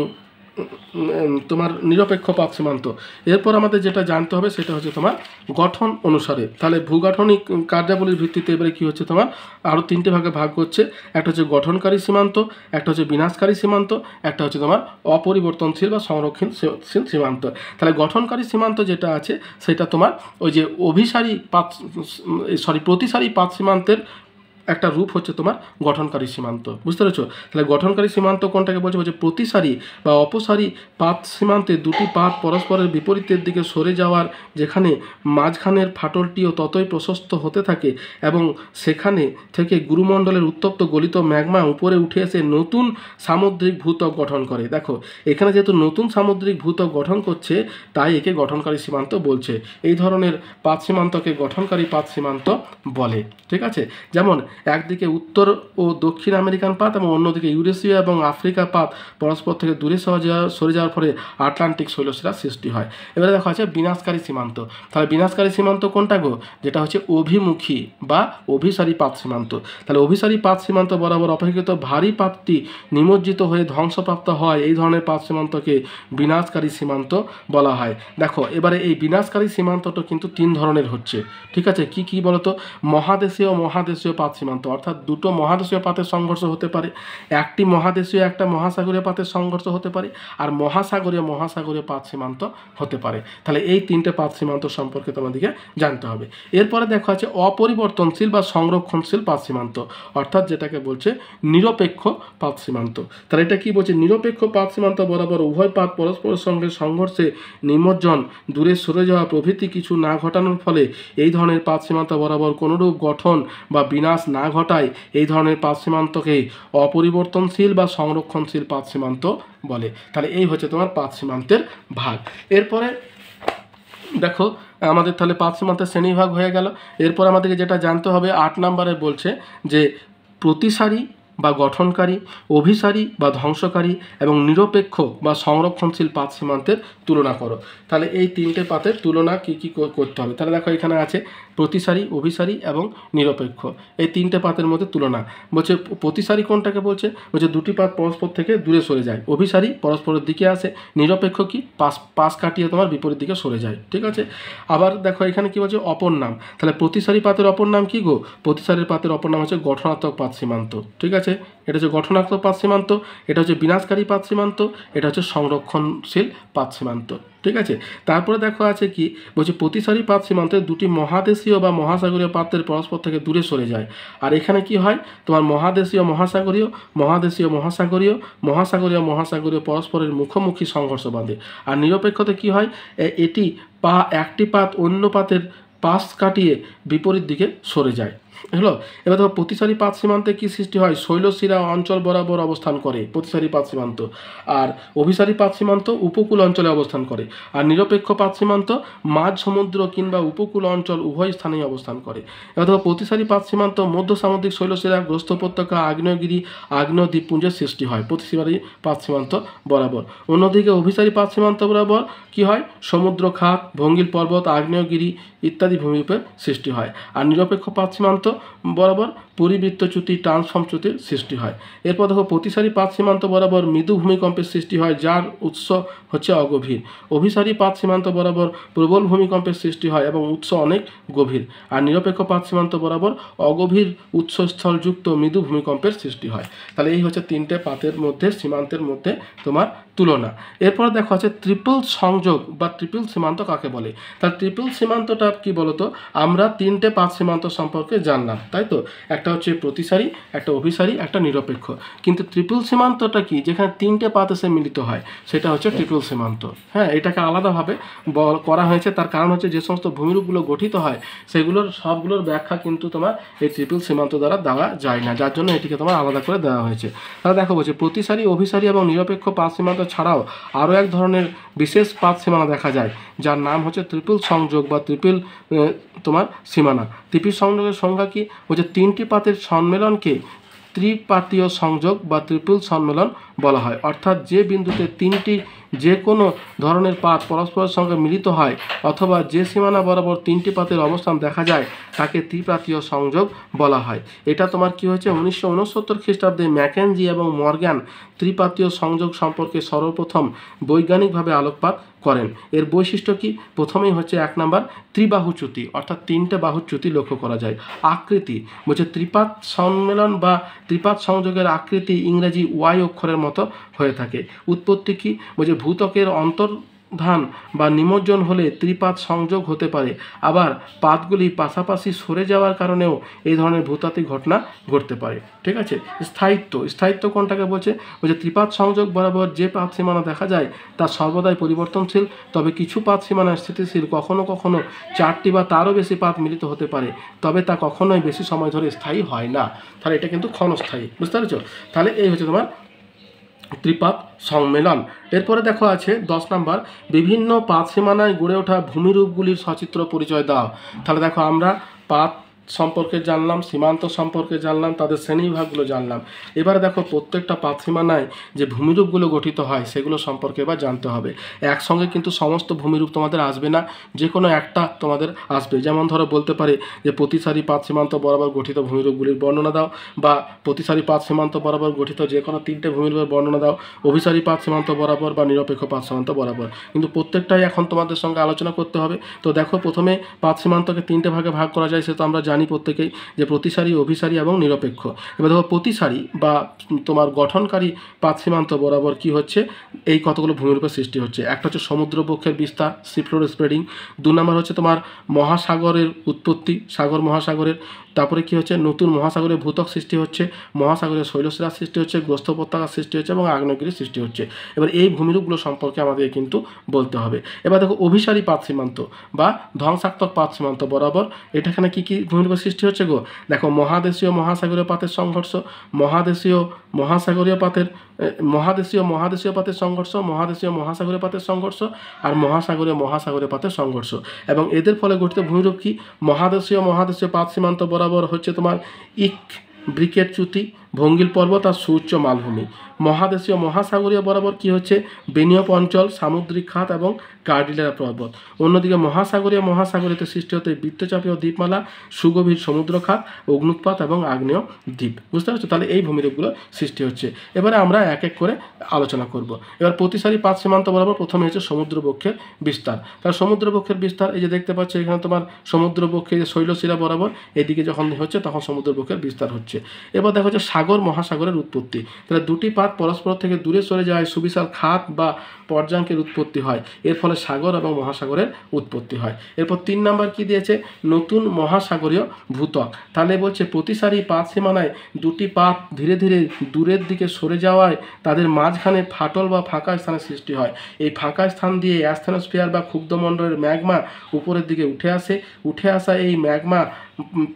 Speaker 1: তোমার নিরপেক্ষ পাত সীমান্ত। এরপর আমাদের যেটা জানতে হবে সেটা হচ্ছে তোমার গঠন অনুসারে। তাহলে ভূগাঠনিক কার্যাবলীর ভিত্তিতে এবারে কী হচ্ছে তোমার আরও তিনটে ভাগে ভাগ করছে। একটা হচ্ছে গঠনকারী সীমান্ত, একটা হচ্ছে বিনাশকারী সীমান্ত, একটা হচ্ছে তোমার অপরিবর্তনশীল বা সংরক্ষণশীল সীমান্ত। তাহলে গঠনকারী সীমান্ত যেটা আছে সেটা তোমার ওই যে প্রতিসারি পাত সীমান্তের একটা রূপ হচ্ছে তোমার গঠনকারী সীমান্ত। বুঝতে পেরেছো? তাহলে গঠনকারী সীমান্ত কোনটাকে বলছে, বলছে প্রতিসারি বা অপসারী পাত সীমান্তে দুটি পাত পরস্পরের বিপরীতের দিকে সরে যাওয়ার যেখানে মাঝখানের ফাটলটিও ততই প্রশস্ত হতে থাকে এবং সেখানে থেকে গুরুমণ্ডলের উত্তপ্ত গলিত ম্যাগমা উপরে উঠে এসে নতুন সামুদ্রিক ভূত্বক গঠন করে। দেখো এখানে যেহেতু নতুন সামুদ্রিক ভূত্বক গঠন করছে তাই একে গঠনকারী সীমান্ত বলছে। এই ধরনের পাত সীমান্তকে গঠনকারী পাত সীমান্ত বলে। ঠিক আছে, যেমন একদিকে উত্তর ও দক্ষিণ আমেরিকান পাত এবং অন্যদিকে ইউরেশিয়া এবং আফ্রিকা পাত পরস্পর থেকে দূরে সরে যাওয়ার ফলে আটলান্টিক শৈলশিরা সৃষ্টি হয়। এবারে দেখা আছে বিনাশকারী সীমান্ত। তাহলে বিনাশকারী সীমান্ত কোনটা গো, যেটা হচ্ছে অভিমুখী বা অভিসারী পাত সীমান্ত। তাহলে অভিসারী পাত সীমান্ত বরাবর অপেক্ষিত ভারী পাতটি নিমজ্জিত হয়ে ধ্বংসপ্রাপ্ত হয়, এই ধরনের পাত সীমান্তকে বিনাশকারী সীমান্ত বলা হয়। দেখো এবারে এই বিনাশকারী সীমান্তটা কিন্তু তিন ধরনের হচ্ছে। ঠিক আছে, কি কি বলতো, মহাদেশীয় পাত সীমান্ত, অর্থাৎ দুটো মহাদেশীয় পাতের সংঘর্ষ হতে পারে, একটি মহাদেশীয় একটা মহাসাগরীয় পাতের সংঘর্ষ হতে পারে, আর মহাসাগরীয় পাত সীমান্ত হতে পারে। তাহলে এই তিনটে পাত সীমান্ত সম্পর্কে তোমাদেরকে জানতে হবে। এরপরে দেখা আছে অপরিবর্তনশীল বা সংরক্ষণশীল পাত সীমান্ত, অর্থাৎ যেটাকে বলছে নিরপেক্ষ পাত সীমান্ত। তাহলে এটা কি বলছে, নিরপেক্ষ পাত সীমান্ত বরাবর উভয় পাত পরস্পরের সঙ্গে সংঘর্ষে নিমজ্জন, দূরে সরে যাওয়া প্রভৃতি কিছু না ঘটানোর ফলে এই ধরনের পাত সীমান্ত বরাবর কোনোরূপ গঠন বা বিনাশ না ঘটায় এই ধরনের পাত সীমান্তকে অপরিবর্তনশীল বা সংরক্ষণশীল পাত সীমান্ত বলে। তাহলে এই হচ্ছে তোমার পাত সীমান্তের ভাগ। এরপরে দেখো আমাদের তাহলে পাত সীমান্তের শ্রেণীভাগ হয়ে গেল। এরপর আমাদেরকে যেটা জানতে হবে 8 নম্বরে বলছে যে প্রতিসারি বা গঠনকারী, অভিসারী বা ধ্বংসকারী এবং নিরপেক্ষ বা সংরক্ষণশীল পাত সীমান্তের তুলনা করো। তাহলে এই তিনটে পাতের তুলনা কী কী করতে হবে। তাহলে দেখো এখানে আছে প্রতিসারী, অভিসারী এবং নিরপেক্ষ, এই তিনটে পাতের মধ্যে তুলনা। বলছে প্রতিসারী কোনটাকে বলছে, বলছে দুটি পাত পরস্পর থেকে দূরে সরে যায়। অভিসারী পরস্পরের দিকে আসে। নিরপেক্ষ কি পাশ কাটিয়ে তোমার বিপরীত দিকে সরে যায়। ঠিক আছে। আবার দেখো এখানে কি বলছে অপর নাম। তাহলে প্রতিসারী পাতের অপর নাম কি গো, প্রতিসারী পাতের অপর নাম হচ্ছে গঠনাত্মক পাত সীমান্ত। ঠিক আছে, এটা হচ্ছে গঠনাত্মক পাত সীমান্ত, এটা হচ্ছে বিনাশকারী পাত সীমান্ত, এটা হচ্ছে সংরক্ষণশীল পাত সীমান্ত। ঠিক আছে। তারপরে দেখো আছে কি বলছে প্রতিসারী পাত সীমান্তে দুটি মহাদেশীয় বা মহাসাগরীয় পাতের পরস্পর থেকে দূরে সরে যায়। আর এখানে কি হয় তোমার মহাদেশীয় মহাসাগরীয়, মহাদেশীয় মহাসাগরীয়, মহাসাগরীয় মহাসাগরীয় পরস্পরের মুখোমুখি সংঘর্ষ বাঁধে। আর নিরপেক্ষতে কি হয়, এটি একটি পাত অন্য পাতের পাশ কাটিয়ে বিপরীত দিকে সরে যায়। হলো। এবার দেখো প্রতিসারী পাত সীমান্তে কি সৃষ্টি হয়, শৈলশিরা অঞ্চল বরাবর অবস্থান করে প্রতিসারী পাত সীমান্ত। আর অভিসারী পাত সীমান্ত উপকূল অঞ্চলে অবস্থান করে। আর নিরপেক্ষ পাত সীমান্ত মাঝ সমুদ্র কিংবা উপকূল অঞ্চল উভয় স্থানেই অবস্থান করে। এবার দেখো প্রতিসারী পাত সীমান্ত মধ্য সামুদ্রিক শৈলশিরা, গ্রস্ত উপত্যকা, আগ্নেয়গিরি, আগ্নেয় দ্বীপপুঞ্জের সৃষ্টি হয় প্রতিসারী পাত সীমান্ত বরাবর। অন্যদিকে অভিসারী পাত সীমান্ত বরাবর কি হয়, সমুদ্র খাত, ভঙ্গিল পর্বত, আগ্নেয়গিরি ইত্যাদি ভূমিরূপের সৃষ্টি হয়। আর নিরপেক্ষ পাত সীমান্ত বরাবর পরিবৃত্তচ্যুতি, ট্রান্সফর্মচ্যুতির সৃষ্টি হয়। এরপর দেখো প্রতিসারী পাত সীমান্ত বরাবর মৃদু ভূমিকম্পের সৃষ্টি হয়, যার উৎস হচ্ছে অগভীর। অভিসারী পাত সীমান্ত বরাবর প্রবল ভূমিকম্পের সৃষ্টি হয় এবং উৎস অনেক গভীর। আর নিরপেক্ষ পাত সীমান্ত বরাবর অগভীর উৎসস্থলযুক্ত মৃদু ভূমিকম্পের সৃষ্টি হয়। তাহলে এই হচ্ছে তিনটে পাতের মধ্যে সীমান্তের মধ্যে তোমার তুলনা। এরপর দেখো আছে ট্রিপল সংযোগ বা ট্রিপল সীমান্ত কাকে বলে। তাহলে ট্রিপল সীমান্তটা কি বলতো, আমরা তিনটে পাত সীমান্ত সম্পর্কে জানলাম, তাই তো, একটা হচ্ছে প্রতিসারী, একটা অভিসারী, একটা নিরপেক্ষ। কিন্তু ট্রিপল সীমান্তটা কি, যেখানে তিনটে পাত এসে মিলিত হয়, সেটা হচ্ছে ট্রিপল সীমান্ত। হ্যাঁ, এটাকে আলাদাভাবে করা হয়েছে, তার কারণ হচ্ছে যে সমস্ত ভূমিরূপগুলো গঠিত হয় সেগুলোর সবগুলোর ব্যাখ্যা কিন্তু তোমার এই ট্রিপল সীমান্ত দ্বারা দেওয়া যায় না, যার জন্য এটিকে তোমার আলাদা করে দেওয়া হয়েছে। তাহলে দেখো বলছে প্রতিসারী, অভিসারী এবং নিরপেক্ষ পাত সীমান্ত ছাড়াও আরও এক ধরনের বিশেষ পাত সীমানা দেখা যায়, যার নাম হচ্ছে ট্রিপল সংযোগ বা ট্রিপল তোমার সীমানা। ট্রিপল সংযোগের সংজ্ঞা কি, বলছে তিনটি পাতের সম্মেলনকে ত্রিপাতীয় সংযোগ বা ট্রিপল সম্মেলন বলা হয়। অর্থাৎ যে বিন্দুতে তিনটি যে কোনো ধরনের পাত পরস্পরের সঙ্গে মিলিত হয় অথবা যে সীমানা বরাবর তিনটি পাতের অবস্থান দেখা যায় তাকে ত্রিপাতীয় সংযোগ বলা হয়। এটা তোমার কি হয়েছে 1969 খ্রিস্টাব্দে ম্যাকেনজি এবং মর্গ্যান ত্রিপাতীয় সংযোগ সম্পর্কে সর্বপ্রথম বৈজ্ঞানিকভাবে আলোকপাত করেন। এর বৈশিষ্ট্য কি, প্রথমেই হচ্ছে 1 নাম্বার ত্রিবাহুচ্যুতি, অর্থাৎ তিনটে বাহুচ্যুতি লক্ষ্য করা যায়। আকৃতি বলছে ত্রিপাত সম্মেলন বা ত্রিপাত সংযোগের আকৃতি ইংরেজি ওয়াই অক্ষরের মতো হয়ে থাকে। উৎপত্তি কি, বলছে ভূত্বকের অন্তর্ধান বা নিমজ্জন হলে ত্রিপাত সংযোগ হতে পারে, আবার পাতগুলি পাশাপাশি সরে যাওয়ার কারণেও এই ধরনের ভূতাত্ত্বিক ঘটনা ঘটতে পারে। ঠিক আছে। স্থায়িত্ব কোনটাকে বলছে, বলছে ত্রিপাত সংযোগ বরাবর যে পাত সীমানা দেখা যায় তা সর্বদাই পরিবর্তনশীল, তবে কিছু পাত সীমানা স্থিতিশীল। কখনো কখনো 4টি বা তারও বেশি পাত মিলিত হতে পারে, তবে তা কখনোই বেশি সময় ধরে স্থায়ী হয় না। তাহলে এটা কিন্তু ক্ষণস্থায়ী, বুঝতে পেরেছো। তাহলে এই হচ্ছে তোমার ত্রিপাত সম্মেলন। এরপরে দেখো আছে 10 নাম্বার, বিভিন্ন পাত সীমানায় গড়ে ওঠা ভূমিরূপগুলির সচিত্র পরিচয় দাও। তাহলে দেখো আমরা পাত সম্পর্কে জানলাম, সীমান্ত সম্পর্কে জানলাম, তাদের শ্রেণীবিভাগগুলো জানলাম। এবারে দেখো প্রত্যেকটা পাত সীমানায় যে ভূমিরূপগুলো গঠিত হয় সেগুলো সম্পর্কে এবার জানতে হবে। একসঙ্গে কিন্তু সমস্ত ভূমিরূপ তোমাদের আসবে না, যে কোনো একটা তোমাদের আসবে। যেমন ধরো বলতে পারে যে প্রতিসারী পাত সীমান্ত বরাবর গঠিত ভূমিরূপগুলির বর্ণনা দাও, বা প্রতিসারী পাত সীমান্ত বরাবর গঠিত যে কোনো 3টে ভূমিরূপের বর্ণনা দাও, অভিসারী পাত সীমান্ত বরাবর বা নিরপেক্ষ পাত সীমান্ত বরাবর। কিন্তু প্রত্যেকটাই এখন তোমাদের সঙ্গে আলোচনা করতে হবে। তো দেখো প্রথমে পাত সীমান্তকে 3টে ভাগে ভাগ করা যায়, সেটা আমরা জানি প্রত্যেকেই, যে প্রতিসারী, অভিসারী এবং নিরপেক্ষ। এবার দেখো প্রতিসারী বা তোমার গঠনকারী পাত সীমান্ত বরাবর কি হচ্ছে, এই কতগুলো ভূমিরূপের সৃষ্টি হচ্ছে। একটা হচ্ছে সমুদ্রবক্ষের বিস্তার, সি ফ্লোর স্প্রেডিং। 2 নম্বর হচ্ছে তোমার মহাসাগরের উৎপত্তি, সাগর মহাসাগরের। তারপরে কি হচ্ছে, নতুন মহাসাগরের ভূত্বক সৃষ্টি হচ্ছে, মহাসাগরের শৈলশিরা সৃষ্টি হচ্ছে, গ্রস্ত উপত্যকা সৃষ্টি হচ্ছে এবং আগ্নেয়গিরি সৃষ্টি হচ্ছে। এবার এই ভূমিরূপগুলো সম্পর্কে আমাদের কিন্তু বলতে হবে। এবার দেখো অভিসারী পাত সীমান্ত বা ধ্বংসাত্মক পাত সীমান্ত বরাবর এটা এখানে কী কী ভূমিরূপের সৃষ্টি হচ্ছে গো, দেখো মহাদেশীয় মহাসাগরীয় পাতের সংঘর্ষ, মহাদেশীয় মহাসাগরীয় পাতের সংঘর্ষ, মহাদেশীয় মহাসাগরীয় পাতের সংঘর্ষ আর মহাসাগরীয় পাতের সংঘর্ষ। এবং এদের ফলে গঠিত ভূমিরূপ কি, মহাদেশীয় পাত সীমান্ত বরাবর হচ্ছে তোমার ব্রিকেট চ্যুতি ভঙ্গিল পর্বত আর সুউচ্চ মালভূমি। মহাদেশীয় মহাসাগরীয় বরাবর কি হচ্ছে বেনিয়প অঞ্চল, সামুদ্রিক খাত এবং কার্ডিলেরা পর্বত। অন্যদিকে মহাসাগরীয়তে সৃষ্টি হতে বৃত্তচাপীয় দ্বীপমালা, সুগভীর সমুদ্র খাত, অগ্নুৎপাত এবং আগ্নেয় দ্বীপ। বুঝতে পারছো? তাহলে এই ভূমিরূপগুলো সৃষ্টি হচ্ছে। এবারে আমরা এক এক করে আলোচনা করব। এবার প্রতিসারি পাত সীমান্ত বরাবর প্রথমে হচ্ছে সমুদ্রবক্ষের বিস্তার। তার সমুদ্রবক্ষের বিস্তার এই যে দেখতে পাচ্ছ এখানে তোমার সমুদ্রবক্ষে যে শৈলশিরা বরাবর এদিকে যখন হচ্ছে তখন সমুদ্রবক্ষের বিস্তার হচ্ছে। এবার দেখো হচ্ছে সাগর মহাসাগরের উৎপত্তি। তাহলে দুটি পাত পরস্পর থেকে দূরে সরে যায়, সুবিশাল খাত বা পর্যাঙ্কের উৎপত্তি হয়, এর ফলে সাগর এবং মহাসাগরের উৎপত্তি হয়। এরপর 3 নাম্বার কি দিয়েছে নতুন মহাসাগরীয় ভূত্বক। তাহলে বলছে প্রতিসারি পাত সীমানায় দুটি পাত ধীরে ধীরে দূরের দিকে সরে যাওয়ায় তাদের মাঝখানে ফাটল বা ফাঁকা স্থানের সৃষ্টি হয়। এই ফাঁকা স্থান দিয়ে অ্যাস্থেনোস্ফিয়ার বা ক্ষুব্ধমণ্ডলের ম্যাগমা উপরের দিকে উঠে আসা এই ম্যাগমা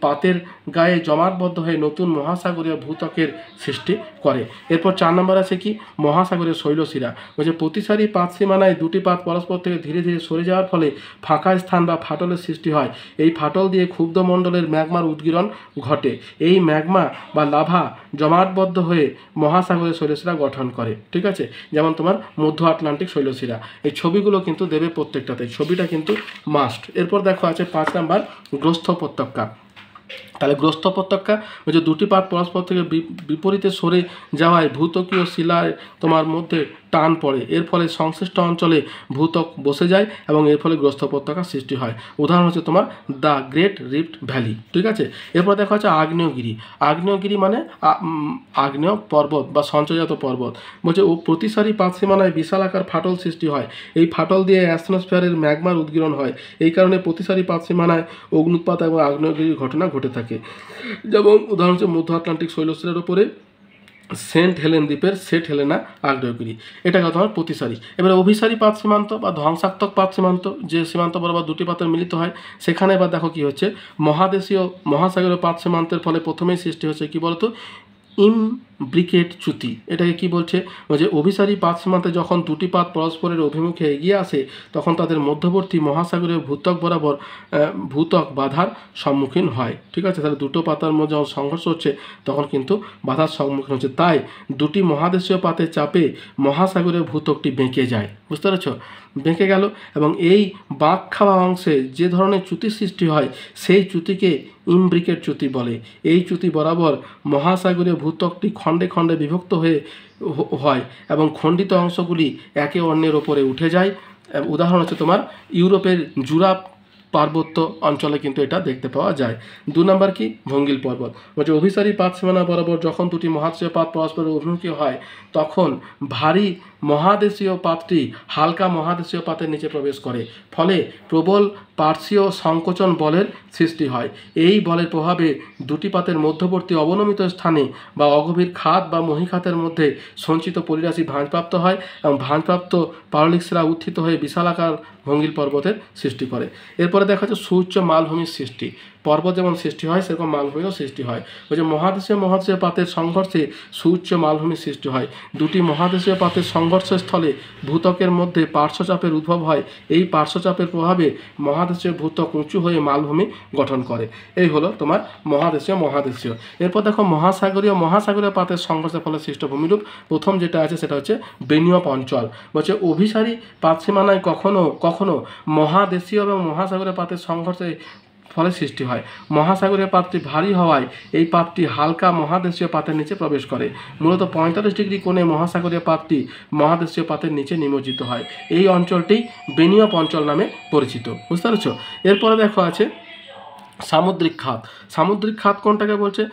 Speaker 1: পাতের গায়ে জমাটবদ্ধ হয়ে নতুন মহাসাগরীয় ভূত্বকের সৃষ্টি করে। এরপর 4 নম্বর আছে কি মহাসাগরীয় শৈলশিরা। বলছে প্রতিসারি পাত সীমানায় দুটি পাত পরস্পর থেকে ধীরে ধীরে সরে যাওয়ার ফলে ফাঁকা স্থান বা ফাটলের সৃষ্টি হয়। এই ফাটল দিয়ে ক্ষুব্ধমণ্ডলের ম্যাগমার উদ্গীরণ ঘটে। এই ম্যাগমা বা লাভা জমাটবদ্ধ হয়ে মহাসাগরীয় শৈলশিরা গঠন করে। ঠিক আছে, যেমন তোমার মধ্য আটলান্টিক শৈলশিরা। এই ছবিগুলো কিন্তু দেবে প্রত্যেকটাতে, ছবিটা কিন্তু মাস্ট। এরপর দেখো আছে 5 নাম্বার গ্রস্থ উপত্যকা। তাহলে গ্রস্থ উপত্যকা যে দুটি পাত পরস্পর থেকে বিপরীতে সরে যাওয়ায় ভূত্বকীয় শিলায় তোমার মধ্যে টান পড়ে, এর ফলে সংশ্লিষ্ট অঞ্চলে ভূত্বক বসে যায় এবং এর ফলে গ্রস্থ উপত্যকা সৃষ্টি হয়। উদাহরণ হচ্ছে তোমার দ্য গ্রেট রিফট ভ্যালি। ঠিক আছে, এরপর দেখা হচ্ছে আগ্নেয়গিরি। আগ্নেয়গিরি মানে আগ্নেয় পর্বত বা সঞ্চয়জাত পর্বত। বলছে ও প্রতিসারি পাত সীমানায় বিশাল আকার ফাটল সৃষ্টি হয়। এই ফাটল দিয়ে অ্যাস্থেনোস্ফিয়ারের ম্যাগমার উদ্গীরণ হয়। এই কারণে প্রতিসারি পাত সীমানায় অগ্নুৎপাত এবং আগ্নেয়গিরির ঘটনা ঘটে থাকে। যেমন উদাহরণ হচ্ছে মধ্য আটলান্টিক শৈলশিরার উপরে সেন্ট হেলেন দ্বীপের সেট হেলেনা আগ্নেয়গিরি, এটা কথা আমার প্রতিসারি। এবারে অভিসারী পাত সীমান্ত বা ধ্বংসাত্মক পাত সীমান্ত, যে সীমান্ত বরাবর দুটি পাতের মিলিত হয় সেখানে এবার দেখো কি হচ্ছে মহাদেশীয় মহাসাগরীয় পাত সীমান্তের ফলে প্রথমেই সৃষ্টি হচ্ছে কি বলতো ইমব্রিকেট চ্যুতি। এটাকে কি বলছে যে অভিসারী পাত সীমান্তে যখন দুটি পাত পরস্পরের অভিমুখে এগিয়ে আসে তখন তাদের মধ্যবর্তী মহাসাগরীয় ভূত্বক বরাবর ভূত্বক বাধার সম্মুখীন হয়। ঠিক আছে, তাহলে দুটো পাতার মধ্যে যখন সংঘর্ষ হচ্ছে তখন কিন্তু বাধার সম্মুখীন হচ্ছে। তাই দুটি মহাদেশীয় পাতের চাপে মহাসাগরীয় ভূত্বকটি বেঁকে যায়। বুঝতে পেরেছ? বেঁকে গেল এবং এই বাঁক খাওয়া অংশে যে ধরনের চ্যুতি সৃষ্টি হয় সেই চ্যুতিকে ইমব্রিকেট চ্যুতি বলে। এই চ্যুতি বরাবর মহাসাগরীয় ভূত্বকটি খণ্ডে খণ্ডে বিভক্ত হয় এবং খণ্ডিত অংশগুলি একে অন্যের ওপরে উঠে যায়। উদাহরণ হচ্ছে তোমার ইউরোপের জুরাপ পার্বত্য অঞ্চলে কিন্তু এটা দেখতে পাওয়া যায়। 2 নম্বর কি ভঙ্গিল পর্বত। বলছে অভিসারী পাত সীমানা বরাবর যখন দুটি মহাদেশীয় পাত পরস্পর অভিমুখী হয় তখন ভারী মহাদেশীয় পাতটি হালকা মহাদেশীয় পাতের নিচে প্রবেশ করে, ফলে প্রবল পার্শ্বীয় সংকোচন বলের সৃষ্টি হয়। এই বলের প্রভাবে দুটি পাতের মধ্যবর্তী অবনমিত স্থানে বা অগভীর খাত বা মহীখাতের মধ্যে সঞ্চিত পলিরাশি ভাঁজপ্রাপ্ত হয় এবং ভাঁজপ্রাপ্ত পাললিক শিলা উত্থিত হয়ে বিশালাকার ভঙ্গিল পর্বতের সৃষ্টি করে। এরপরে দেখা যাচ্ছে সুউচ্চ মালভূমির সৃষ্টি। পর্বত যেমন সৃষ্টি হয় সেরকম মালভূমিরও সৃষ্টি হয়। ওই যে মহাদেশীয় পাতের সংঘর্ষে সুউচ্চ মালভূমির সৃষ্টি হয়। দুটি মহাদেশীয় পাতের সংঘর্ষের স্থলে ভূত্বকের মধ্যে পার্শ্বচাপের উদ্ভব হয়। এই পার্শ্বচাপের প্রভাবে মহাদেশীয় ভূত্বক উঁচু হয়ে মালভূমি গঠন করে। এই হলো তোমার মহাদেশীয়। এরপর দেখো মহাসাগরীয় পাতের সংঘর্ষের ফলে সৃষ্ট ভূমিরূপ। প্রথম যেটা আছে সেটা হচ্ছে বেনিয়প অঞ্চল। বলছে অভিসারী পাত সীমানায় কখনো মহাদেশীয় এবং মহাসাগরীয় পাতের সংঘর্ষে ফলে সৃষ্টি হয়। মহাসাগরীয় পাতটি ভারী হওয়ায় এই পাতটি হালকা মহাদেশীয় পাতের নিচে প্রবেশ করে। মূলত 45 ডিগ্রি কোণে মহাসাগরীয় পাতটি মহাদেশীয় পাতের নিচে নিমজ্জিত হয়। এই অঞ্চলটি বেনিয়প অঞ্চল নামে পরিচিত। বুঝতে পারছো? এরপরে দেখো আছে সামুদ্রিক খাত কোনটাকে বলছে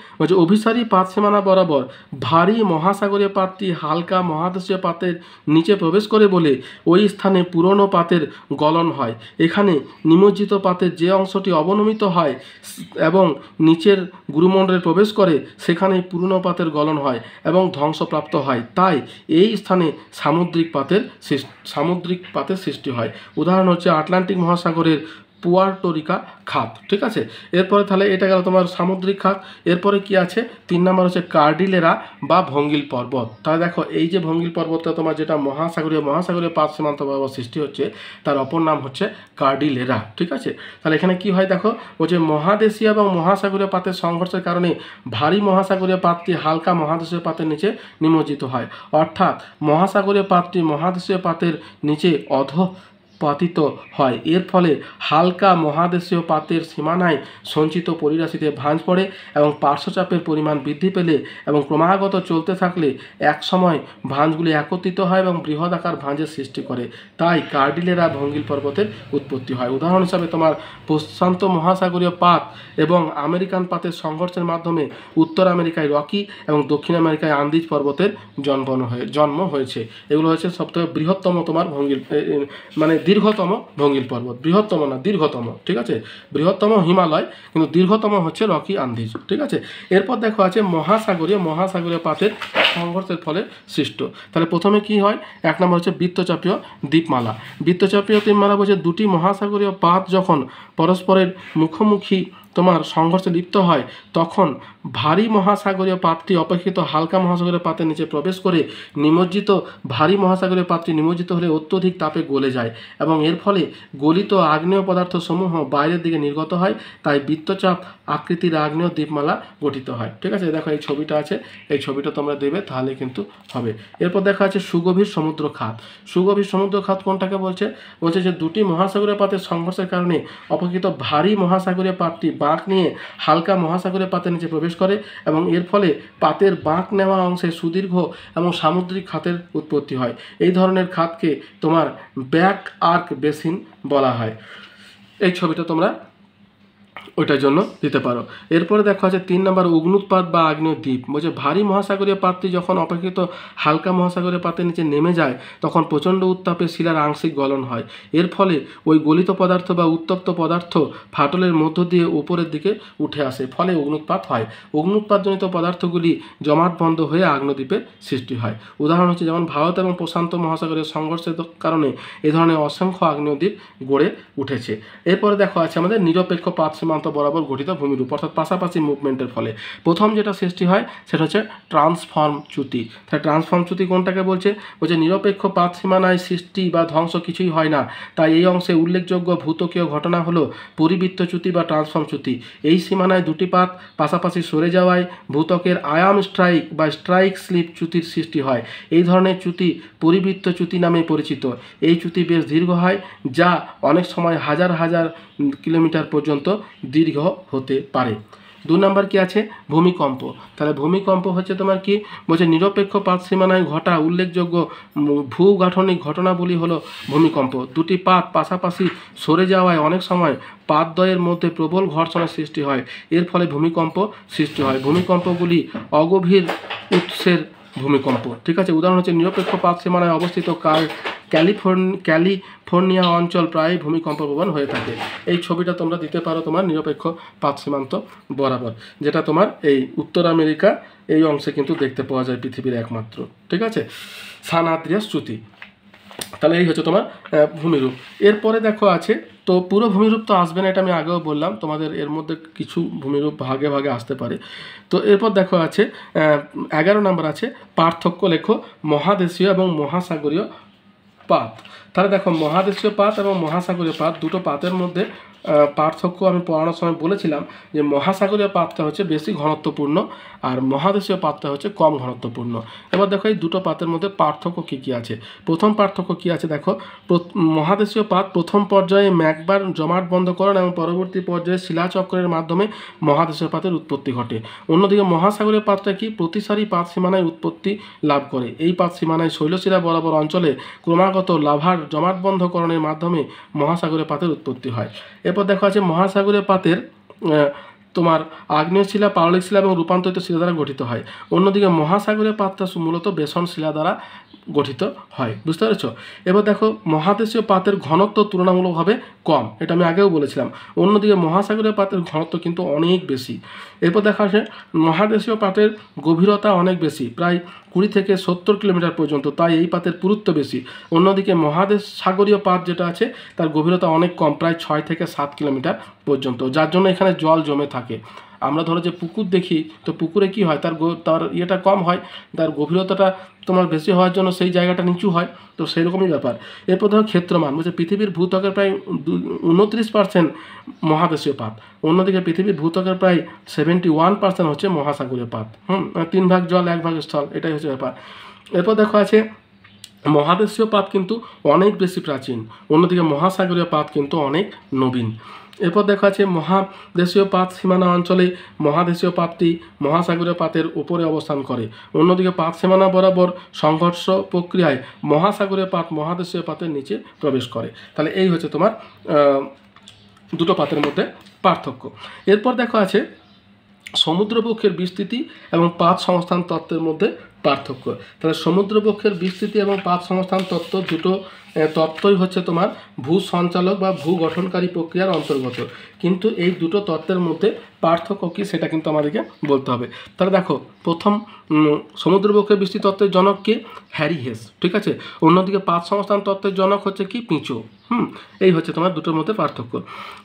Speaker 1: অভিসারী পাত সীমানা বরাবর ভারী মহাসাগরীয় পাতটি হালকা মহাদেশীয় পাতের নিচে প্রবেশ করে বলে ওই স্থানে পুরনো পাতের গলন হয়। এখানে নিমজ্জিত পাতের যে অংশটি অবনমিত হয় এবং নিচের গুরুমণ্ডলে প্রবেশ করে সেখানেই পুরনো পাতের গলন হয় এবং ধ্বংসপ্রাপ্ত হয়। তাই এই স্থানে সামুদ্রিক পাতের সৃষ্টি হয়। উদাহরণ হচ্ছে আটলান্টিক মহাসাগরের পুয়ার্টোরিকা খাত। ঠিক আছে, এরপরে তাহলে এটা গেল তোমার সামুদ্রিক খাত। এরপরে কি আছে 3 নম্বর হচ্ছে কার্ডিলেরা বা ভঙ্গিল পর্বত। তাহলে দেখো এই যে ভঙ্গিল পর্বতটা তোমার যেটা মহাসাগরীয় পাত সীমান্ত বরাবর সৃষ্টি হচ্ছে, তার অপর নাম হচ্ছে কার্ডিলেরা। ঠিক আছে, তাহলে এখানে কি হয় দেখো, ও যে মহাদেশীয় এবং মহাসাগরীয় পাতের সংঘর্ষের কারণে ভারী মহাসাগরীয় পাতটি হালকা মহাদেশীয় পাতের নিচে নিমজ্জিত হয়, অর্থাৎ মহাসাগরীয় পাতটি মহাদেশীয় পাতের নিচে পাতিত হয়। এর ফলে হালকা মহাদেশীয় পাতের সীমানায় সঞ্চিত পরিরাশিতে ভাঁজ পড়ে এবং পার্শ্বচাপের পরিমাণ বৃদ্ধি পেলে এবং ক্রমাগত চলতে থাকলে এক সময় ভাঁজগুলি একত্রিত হয় এবং বৃহদাকার ভাঁজের সৃষ্টি করে। তাই কার্ডিলেরা ভঙ্গিল পর্বতের উৎপত্তি হয়। উদাহরণ হিসাবে তোমার প্রশান্ত মহাসাগরীয় পাত এবং আমেরিকান পাতের সংঘর্ষের মাধ্যমে উত্তর আমেরিকায় রকি এবং দক্ষিণ আমেরিকায় আন্দিজ পর্বতের জন্ম হয়েছে। এগুলো হচ্ছে সবথেকে বৃহত্তম তোমার ভঙ্গিল মানে দীর্ঘতম ভঙ্গিল পর্বত, বৃহত্তম না দীর্ঘতম। ঠিক আছে, বৃহত্তম হিমালয় কিন্তু দীর্ঘতম হচ্ছে রকি আন্দিজ। ঠিক আছে, এরপর দেখো আছে মহাসাগরীয় পাতের সংঘর্ষের ফলে সৃষ্ট। তাহলে প্রথমে কি হয়, 1 নম্বর হচ্ছে বৃত্তচাপীয় দ্বীপমালা। বৃত্তচাপীয় দ্বীপমালা বলছে দুটি মহাসাগরীয় পাত যখন পরস্পরের মুখোমুখি তোমার সংঘর্ষে লিপ্ত হয়, তখন ভারী মহাসাগরীয় পাতটি অপেক্ষিত হালকা মহাসাগরীয় পাতের নিচে প্রবেশ করে ভারী মহাসাগরীয় পাতটি নিমজ্জিত হলে অত্যধিক তাপে গলে যায় এবং এর ফলে গলিত আগ্নেয় পদার্থ সমূহ বাইরের দিকে নির্গত হয়। তাই বৃত্তচাপ আকৃতির আগ্নেয় দ্বীপমালা গঠিত হয়। ঠিক আছে, দেখো এই ছবিটা আছে, এই ছবিটা তোমরা দেবে তাহলে কিন্তু হবে। এরপর দেখা আছে সুগভীর সমুদ্র খাত। সুগভীর সমুদ্র খাত কোনটাকে বলছে যে দুটি মহাসাগরীয় পাতের সংঘর্ষের কারণে অপেক্ষিত ভারী মহাসাগরীয় পাতটি বাঁক নিয়ে হালকা মহাসাগরীয় পাতের নিচে প্রবেশ করে এবং এর ফলে পাতের বাঁক নেওয়া অংশে সুদীর্ঘ এবং সামুদ্রিক খাতের উৎপত্তি হয়। এই ধরনের খাতকে তোমার ব্যাক আর্ক বেসিন বলা হয়। এই ছবিটা তোমরা ওইটার জন্য দিতে পারো। এরপরে দেখো আছে 3 নম্বর অগ্নুৎপাত বা আগ্নেয় দ্বীপ। বলছে ভারী মহাসাগরীয় পাতটি যখন অপেক্ষিত হালকা মহাসাগরীয় পাতের নিচে নেমে যায়, তখন প্রচণ্ড উত্তাপে শিলার আংশিক গলন হয়। এর ফলে ওই গলিত পদার্থ বা উত্তপ্ত পদার্থ ফাটলের মধ্য দিয়ে উপরের দিকে উঠে আসে, ফলে অগ্নুৎপাত হয়। অগ্নুৎপাতজনিত পদার্থগুলি জমাট বন্ধ হয়ে আগ্নেয়দ্বীপের সৃষ্টি হয়। উদাহরণ হচ্ছে যেমন ভারত এবং প্রশান্ত মহাসাগরের সংঘর্ষের কারণে এ ধরনের অসংখ্য আগ্নেয়দ্বীপ গড়ে উঠেছে। এরপরে দেখো আছে আমাদের নিরপেক্ষ পাত সীমান্ত বরাবর গঠিত ভূমিরূপ, অর্থাৎ পাশাপাশি মুভমেন্টের ফলে প্রথম যেটা সৃষ্টি হয় সেটা হচ্ছে ট্রান্সফর্ম চ্যুতি। তাহলে ট্রান্সফর্ম চ্যুতি কোনটাকে বলছে নিরপেক্ষ পাত সীমানায় সৃষ্টি বা ধ্বংস কিছুই হয় না। তাই এই অংশে উল্লেখযোগ্য ভূত্বকীয় ঘটনা হলো পরিবৃত্ত চ্যুতি বা ট্রান্সফর্ম চ্যুতি। এই সীমানায় দুটি পাত পাশাপাশি সরে যাওয়ায় ভূত্বকের আয়াম স্ট্রাইক বা স্ট্রাইক স্লিপ চ্যুতির সৃষ্টি হয়। এই ধরনের চ্যুতি পরিবৃত্ত চ্যুতি নামে পরিচিত। এই চ্যুতি বেশ দীর্ঘ হয়, যা অনেক সময় হাজার হাজার কিলোমিটার পর্যন্ত দীর্ঘ হতে পারে। 2 নম্বর কি আছে ভূমিকম্প। তাহলে ভূমিকম্প হচ্ছে তোমার কি নিরপেক্ষ পাত সীমানায় ঘটা উল্লেখযোগ্য ভূগাঠনিক ঘটনাবলী হলো ভূমিকম্প। দুটি পাত পাশাপাশি সরে যাওয়ায় অনেক সময় পাতদ্বয়ের মধ্যে প্রবল ঘর্ষণের সৃষ্টি হয়। এর ফলে ভূমিকম্প সৃষ্টি হয়। ভূমিকম্পগুলি অগভীর উৎসের ভূমিকম্প। ঠিক আছে, উদাহরণ হচ্ছে নিরপেক্ষ পাত সীমানায় অবস্থিত ক্যালিফোর্নিয়া অঞ্চল প্রায় ভূমিকম্প প্রবণ হয়ে থাকে। এই ছবিটা তোমরা দিতে পারো তোমার নিরপেক্ষ পাত সীমান্ত বরাবর, যেটা তোমার এই উত্তর আমেরিকা এই অংশে কিন্তু দেখতে পাওয়া যায় পৃথিবীর একমাত্র। ঠিক আছে, সান আন্দ্রেয়াস চ্যুতি। তাহলে এই হচ্ছে তোমার ভূমিরূপ। এরপরে দেখো আছে, তো পুরো ভূমিরূপ তো আসবে না, এটা আমি আগেও বললাম, তোমাদের এর মধ্যে কিছু ভূমিরূপ ভাগে ভাগে আসতে পারে। তো এরপর দেখো আছে 11 নম্বর আছে পার্থক্য লেখো মহাদেশীয় এবং মহাসাগরীয় পাত। তাহলে দেখো মহাদেশীয় পাত এবং মহাসাগরীয় পাত দুটো পাতের মধ্যে পার্থক্য আমি পড়ানোর সময় বলেছিলাম যে মহাসাগরীয় পাতটা হচ্ছে বেশি ঘনত্বপূর্ণ আর মহাদেশীয় পাতটা হচ্ছে কম ঘনত্বপূর্ণ। এবার দেখো এই দুটো পাতের মধ্যে পার্থক্য কী কী আছে। প্রথম পার্থক্য কী আছে দেখো, মহাদেশীয় পাত প্রথম পর্যায়ে ম্যাগমার জমাট বন্ধকরণ এবং পরবর্তী পর্যায়ে শিলাচক্রের মাধ্যমে মহাদেশীয় পাতের উৎপত্তি ঘটে। অন্যদিকে মহাসাগরীয় পাতটা কি প্রতিসারী পাত সীমানায় উৎপত্তি লাভ করে। এই পাত সীমানায় শৈলশিলা বরাবর অঞ্চলে ক্রমাগত লাভার জমাট বন্ধকরণের মাধ্যমে মহাসাগরীয় পাতের উৎপত্তি হয়। এরপর দেখা আছে মহাসাগরীয় পাতের তোমার আগ্নেয় শিলা, পাললিক শিলা এবং রূপান্তরিত শিলা দ্বারা গঠিত হয়। অন্যদিকে মহাসাগরীয় পাতটা মূলত বেসন শিলা দ্বারা গঠিত হয়। বুঝতে পেরেছ? এবার দেখো মহাদেশীয় পাতের ঘনত্ব তুলনামূলকভাবে কম, এটা আমি আগেও বলেছিলাম। অন্যদিকে মহাসাগরীয় পাতের ঘনত্ব কিন্তু অনেক বেশি। এরপর দেখা আসে মহাদেশীয় পাতের গভীরতা অনেক বেশি, প্রায় 20 থেকে 70 কিলোমিটার পর্যন্ত, তাই এই পাতের পুরুত্ব বেশি। অন্যদিকে মহাদেশ সাগরীয় পাত যেটা আছে তার গভীরতা অনেক কম, প্রায় 6 থেকে 7 কিলোমিটার পর্যন্ত, যার জন্য এখানে জল জমে থাকে। আমরা ধরো যে পুকুর দেখি, তো পুকুরে কি হয়, তার ইয়েটা কম হয়, তার গভীরতাটা তোমার বেশি হওয়ার জন্য সেই জায়গাটা নিচু হয়, তো সেই রকমই ব্যাপার। এরপর ধরো ক্ষেত্রমান, বলছে পৃথিবীর ভূত্বকের প্রায় 29% মহাদেশীয় পাত, অন্যদিকে পৃথিবীর ভূত্বকের প্রায় 71% হচ্ছে মহাসাগরীয় পাত। 3 ভাগ জল 1 ভাগ স্থল, এটাই হচ্ছে ব্যাপার। এরপর দেখো আছে মহাদেশীয় পাত কিন্তু অনেক বেশি প্রাচীন, অন্যদিকে মহাসাগরীয় পাত কিন্তু অনেক নবীন। এরপর দেখা আছে মহাদেশীয় পাত সীমানা অঞ্চলে মহাদেশীয় পাতটি মহাসাগরীয় পাতের উপরে অবস্থান করে, অন্যদিকে পাত সীমানা বরাবর সংঘর্ষ প্রক্রিয়ায় মহাসাগরীয় পাত মহাদেশীয় পাতের নিচে প্রবেশ করে। তাহলে এই হচ্ছে তোমার দুটো পাতের মধ্যে পার্থক্য। এরপর দেখো আছে সমুদ্রবক্ষের বিস্তৃতি এবং পাত সংস্থান তত্ত্বের মধ্যে পার্থক্য। তাহলে সমুদ্রবক্ষের বিস্তৃতি এবং পাত সংস্থান তত্ত্ব দুটো তত্ত্বই হচ্ছে তোমার ভূ সঞ্চালক বা ভূ গঠনকারী প্রক্রিয়ার অন্তর্গত, কিন্তু এই দুটো তত্ত্বের মধ্যে পার্থক্য কী সেটা কিন্তু আমাদেরকে বলতে হবে। তাহলে দেখো প্রথম সমুদ্রবক্ষের বিস্তৃতি তত্ত্বের জনক কে? হ্যারি হেস, ঠিক আছে। অন্যদিকে পাত সংস্থান তত্ত্বের জনক হচ্ছে কি? পিঁচো। এই হচ্ছে তোমার দুটোর মধ্যে পার্থক্য।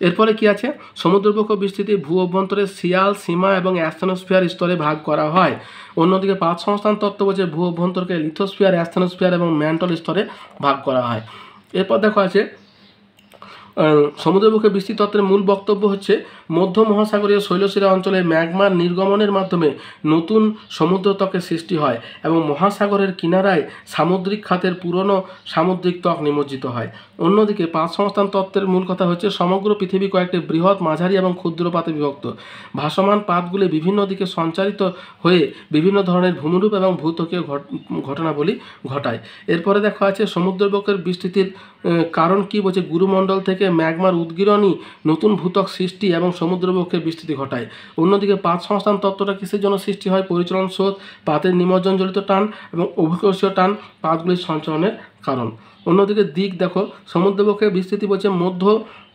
Speaker 1: এরপরে কি আছে, সমুদ্রবক্ষ বিস্তৃতি ভূ অভ্যন্তরে সিয়াল, সীমা এবং অ্যাস্থেনোস্ফিয়ার স্তরে ভাগ করা হয়। অন্যদিকে পাত সংস্থান তত্ত্ব বলছে ভূ অভ্যন্তরকে লিথোস্ফিয়ার, অ্যাস্থেনোস্ফিয়ার এবং ম্যান্টল স্তরে ভাগ করা হয়। এরপর দেখো আছে সমুদ্রবক্ষের বিস্তৃতি তত্ত্বের মূল বক্তব্য হচ্ছে মধ্য মহাসাগরীয় শৈলশিরা অঞ্চলে ম্যাগমার নির্গমনের মাধ্যমে নতুন সমুদ্রত্বকের সৃষ্টি হয় এবং মহাসাগরের কিনারায় সামুদ্রিক খাতের পুরনো সামুদ্রিক ত্বক নিমজ্জিত হয়। অন্যদিকে পাত সংস্থান তত্ত্বের মূল কথা হচ্ছে সমগ্র পৃথিবী কয়েকটি বৃহৎ, মাঝারি এবং ক্ষুদ্র পাতে বিভক্ত। ভাসমান পাতগুলি বিভিন্ন দিকে সঞ্চারিত হয়ে বিভিন্ন ধরনের ভূমিরূপ এবং ভূত্বকীয় ঘটনাবলী ঘটায়। এরপরে দেখা আছে সমুদ্রবক্ষের বিস্তৃতির কারণ কি বলছে, গুরুমণ্ডল থেকে ম্যাগমার উদ্গীরণই নতুন ভূত্বক সৃষ্টি এবং সমুদ্রবক্ষের বিস্তৃতি ঘটায়। অন্যদিকে পাত সংস্থান তত্ত্বটা কিসের জন্য সৃষ্টি হয়? পরিচলন স্রোত, পাতের নিমজ্জনজনিত টান এবং অভিকর্ষীয় টান পাতগুলির সঞ্চালনের কারণ। অন্যদিকে দিক দেখো, সমুদ্রবক্ষের বিস্তৃতি বলছে মধ্য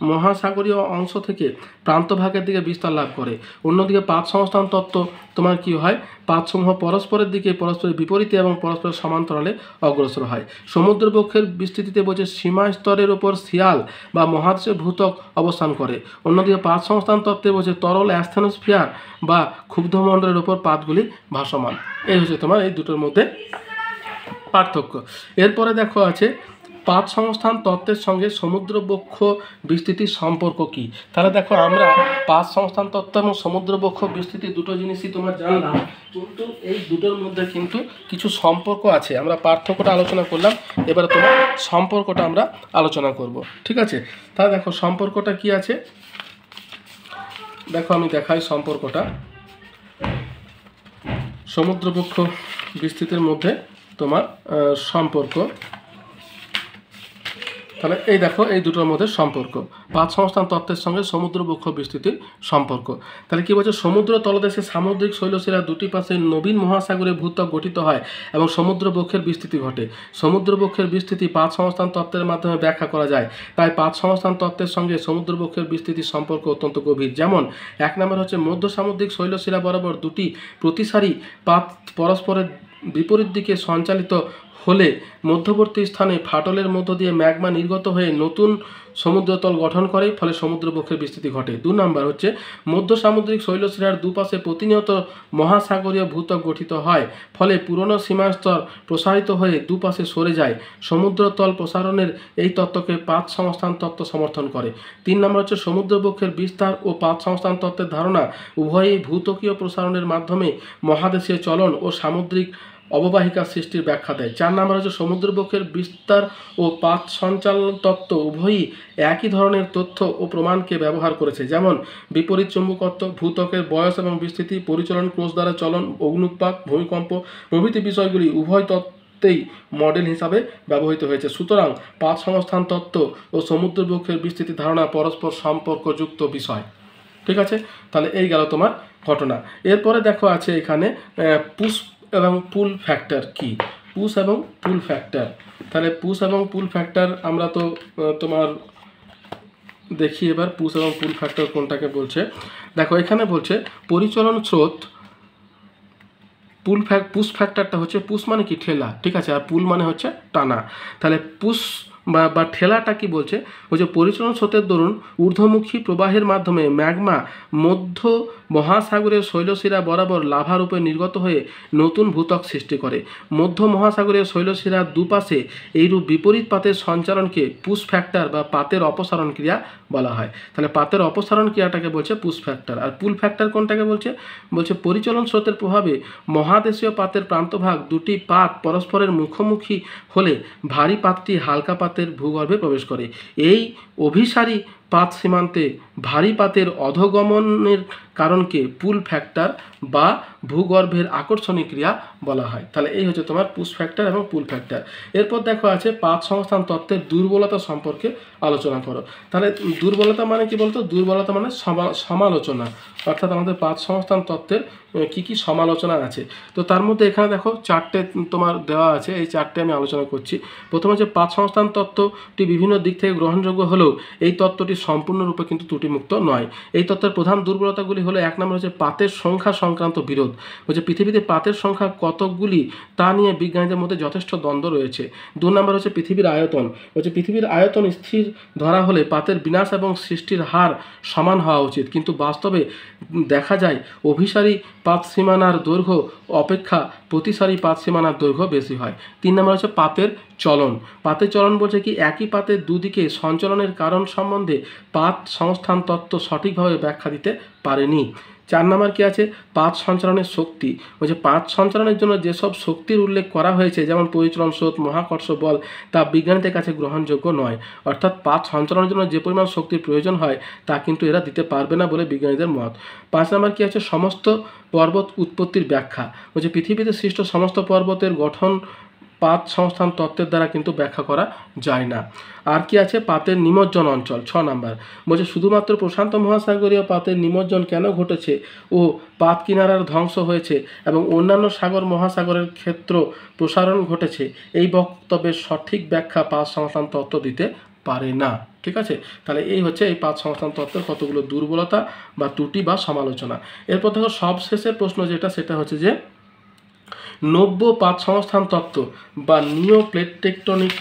Speaker 1: মহাসাগরীয় অংশ থেকে প্রান্তভাগের দিকে বিস্তার লাভ করে। অন্যদিকে পাত সংস্থান তত্ত্ব তোমার কি হয়, পাতসমূহ পরস্পরের দিকে পরস্পরের বিপরীতে এবং পরস্পরের সমান্তরালে অগ্রসর হয়। সমুদ্রবক্ষের বিস্তৃতিতে বলছে সীমা স্তরের ওপর সিয়াল বা মহাদেশীয় ভূত্বক অবস্থান করে। অন্যদিকে পাত সংস্থান তত্ত্বে বলছে তরল অ্যাস্থেনোস্ফিয়ার বা ক্ষুব্ধমণ্ডলের ওপর পাতগুলি ভাসমান। এই হচ্ছে তোমার এই দুটোর মধ্যে পার্থক্য। এরপরে দেখো আছে পাত সংস্থান তত্ত্বের সঙ্গে সমুদ্রবক্ষ বিস্তৃতির সম্পর্ক কি। তাহলে দেখো আমরা পাত সংস্থান তত্ত্ব এবং সমুদ্রবক্ষ বিস্তৃতি দুটো জিনিসই তোমার জানলাম, কিন্তু এই দুটোর মধ্যে কিন্তু কিছু সম্পর্ক আছে। আমরা পার্থক্যটা আলোচনা করলাম, এবারে তোমার সম্পর্কটা আমরা আলোচনা করব, ঠিক আছে। তাহলে দেখো সম্পর্কটা কি আছে, দেখো আমি দেখাই সম্পর্কটা। সমুদ্রবক্ষ বিস্তৃতির মধ্যে তোমার সম্পর্ক, তাহলে এই দেখো এই দুটোর মধ্যে সম্পর্ক, পাত সংস্থান তত্ত্বের সঙ্গে সমুদ্রবক্ষ বিস্তৃতির সম্পর্ক। তাহলে কি বলছে, সমুদ্র তলদেশে সামুদ্রিক শৈলশিরা দুটি পাশে নবীন মহাসাগরে ভূত্বক গঠিত হয় এবং সমুদ্রবক্ষের বিস্তৃতি ঘটে। সমুদ্রবক্ষের বিস্তৃতি পাত সংস্থান তত্ত্বের মাধ্যমে ব্যাখ্যা করা যায়, তাই পাত সংস্থান তত্ত্বের সঙ্গে সমুদ্রবক্ষের বিস্তৃতির সম্পর্ক অত্যন্ত গভীর। যেমন 1 নম্বর হচ্ছে মধ্য সামুদ্রিক শৈলশিরা বরাবর দুটি প্রতিসারী পাত পরস্পরের বিপরীত দিকে সঞ্চালিত হলে মধ্যবর্তী স্থানে ফাটলের মধ্য দিয়ে ম্যাগমা নির্গত হয়ে নতুন সমুদ্রতল গঠন করে, ফলে সমুদ্রবক্ষের বিস্তৃতি ঘটে। 2 নম্বর হচ্ছে মধ্য সামুদ্রিক শৈলশিরার দুপাশে প্রতিনিয়ত মহাসাগরীয় ভূত্বক গঠিত হয়, ফলে পুরনো সীমাস্তর প্রসারিত হয়ে দুপাশে সরে যায়। সমুদ্রতল প্রসারণের এই তত্ত্বকে পাত সংস্থান তত্ত্ব সমর্থন করে। 3 নম্বর হচ্ছে সমুদ্রবক্ষের বিস্তার ও পাত সংস্থান তত্ত্বের ধারণা উভয়ই ভূত্বকীয় প্রসারণের মাধ্যমে মহাদেশীয় চলন ও সামুদ্রিক অববাহিকা সৃষ্টির ব্যাখ্যা দেয়। 4 নম্বর হচ্ছে সমুদ্রবক্ষের বিস্তার ও পাত সঞ্চালন তত্ত্ব উভয়ই একই ধরনের তথ্য ও প্রমাণকে ব্যবহার করেছে, যেমন বিপরীত চুম্বকত্ব, ভূত্বকের বয়স এবং বিস্তৃতি, পরিচলন, ক্রোশ দ্বারা চলন, অগ্নুৎপাত, ভূমিকম্প প্রভৃতি বিষয়গুলি উভয় তত্ত্বেই মডেল হিসাবে ব্যবহৃত হয়েছে। সুতরাং পাত সংস্থান তত্ত্ব ও সমুদ্রবক্ষের বিস্তৃতি ধারণা পরস্পর সম্পর্কযুক্ত বিষয়, ঠিক আছে। তাহলে এই গেল তোমার ঘটনা। এরপরে দেখো আছে এখানে পুশ এবং পুল ফ্যাক্টর কি। পুশ এবং পুল ফ্যাক্টর। তাহলে পুশ এবং পুল ফ্যাক্টর আমরা তো তোমার দেখি এবার পুশ এবং পুল ফ্যাক্টর কোনটাকে বলছে। দেখো এখানে বলছে পরিচলন স্রোত পুশ ফ্যাক্টরটা হচ্ছে, পুশ মানে কি ঠেলা, ঠিক আছে, আর পুল মানে হচ্ছে টানা। তাহলে পুশ বা ঠেলাটা কি বলছে, পরিচলন স্রোতের দরুন ঊর্ধ্বমুখী প্রবাহের মাধ্যমে ম্যাগমা মধ্য মহাসাগরের শৈলশিরা বরাবর লাভা রূপে নির্গত হয়ে নতুন ভূত্বক সৃষ্টি করে। মধ্য মহাসাগরের শৈলশিরার দুপাশে এইরূপ বিপরীত পাতের সঞ্চালনকে পুশ ফ্যাক্টর বা পাতের অপসারণ ক্রিয়া বলা হয়। তাহলে পাতের অপসারণ ক্রিয়াটাকে বলছে পুশ ফ্যাক্টর। আর পুল ফ্যাক্টর কোনটাকে বলছে পরিচলন স্রোতের প্রভাবে মহাদেশীয় পাতের প্রান্তভাগ দুটি পাত পরস্পরের মুখোমুখি হলে ভারী পাতটি হালকা পাতের ভূগর্ভে প্রবেশ করে। এই অভিসারী পাত সীমান্তে ভারী পাতের অধগমনের কারণকে পুল ফ্যাক্টর বা ভূগর্ভের আকর্ষণী ক্রিয়া বলা হয়। তাহলে এই হচ্ছে তোমার পুশ ফ্যাক্টর এবং পুল ফ্যাক্টর। এরপর দেখো আছে পাত সংস্থান তত্ত্বের দুর্বলতা সম্পর্কে আলোচনা করো। তাহলে দুর্বলতা মানে কি বলতো, দুর্বলতা মানে সমালোচনা, অর্থাৎ আমাদের পাত সংস্থান তত্ত্বের কি কি সমালোচনা আছে। তো তার মধ্যে এখানে দেখো চারটে তোমার দেওয়া আছে, এই চারটে আমি আলোচনা করছি। প্রথমে হচ্ছে পাত সংস্থান তত্ত্বটি বিভিন্ন দিক থেকে গ্রহণযোগ্য হলেও এই তত্ত্বটি সম্পূর্ণরূপে কিন্তু ত্রুটিমুক্ত নয়। এই তত্ত্বের প্রধান দুর্বলতাগুলি হলো, এক নম্বর হচ্ছে পাতের সংখ্যা সংক্রান্ত বিরোধ। পৃথিবীতে পাতের সংখ্যা কতকগুলি তা নিয়ে বিজ্ঞানীদের মধ্যে যথেষ্ট দ্বন্দ্ব রয়েছে। 2 নম্বর হচ্ছে পৃথিবীর আয়তন। পৃথিবীর আয়তন স্থির ধরা হলে পাতের বিনাশ এবং সৃষ্টির হার সমান হওয়া উচিত, কিন্তু বাস্তবে দেখা যায় অভিসারী পাত সীমানার দৈর্ঘ্য অপেক্ষা প্রতিসারী পাত সীমানার দৈর্ঘ্য বেশি হয়। 3 নম্বর হচ্ছে পাতের চলন। পাতের চলন বলছে কি, একই পাতের দুদিকে সঞ্চালনের কারণ সম্বন্ধে পাত সংস্থান তত্ত্ব সঠিকভাবে ব্যাখ্যা দিতে পারেনি। 4 নম্বর কি আছে, পাত সঞ্চালনের শক্তি। পাত সঞ্চালনের জন্য যেসব শক্তির উল্লেখ করা হয়েছে, যেমন পরিচলন স্রোত, মহাকর্ষ বল, তা বিজ্ঞানীদের কাছে গ্রহণযোগ্য নয়। অর্থাৎ পাত সঞ্চালনের জন্য যে পরিমাণ শক্তির প্রয়োজন হয় তা কিন্তু এরা দিতে পারবে না বলে বিজ্ঞানীদের মত। 5 নম্বর কি আছে, সমস্ত পর্বত উৎপত্তির ব্যাখ্যা। পৃথিবীতে সৃষ্ট সমস্ত পর্বতের গঠন পাত সংস্থান তত্ত্বের দ্বারা কিন্তু ব্যাখ্যা করা যায় না। আর কি আছে, পাতের নিমজ্জন অঞ্চল। 6 নম্বর শুধুমাত্র প্রশান্ত মহাসাগরীয় পাতের নিমজ্জন কেন ঘটেছে ও পাত কিনারার ধ্বংস হয়েছে এবং অন্যান্য সাগর মহাসাগরের ক্ষেত্র প্রসারণ ঘটেছে, এই বক্তব্যের সঠিক ব্যাখ্যা পাত সংস্থান তত্ত্ব দিতে পারে না। ঠিক আছে, তাহলে এই হচ্ছে এই পাত সংস্থান তত্ত্বের কতগুলো দুর্বলতা বা ত্রুটি বা সমালোচনা। এরপর দেখো সবশেষের প্রশ্ন যেটা, সেটা হচ্ছে যে নব্য পাত সংস্থান তত্ত্ব বা নিও প্লেট টেকটনিক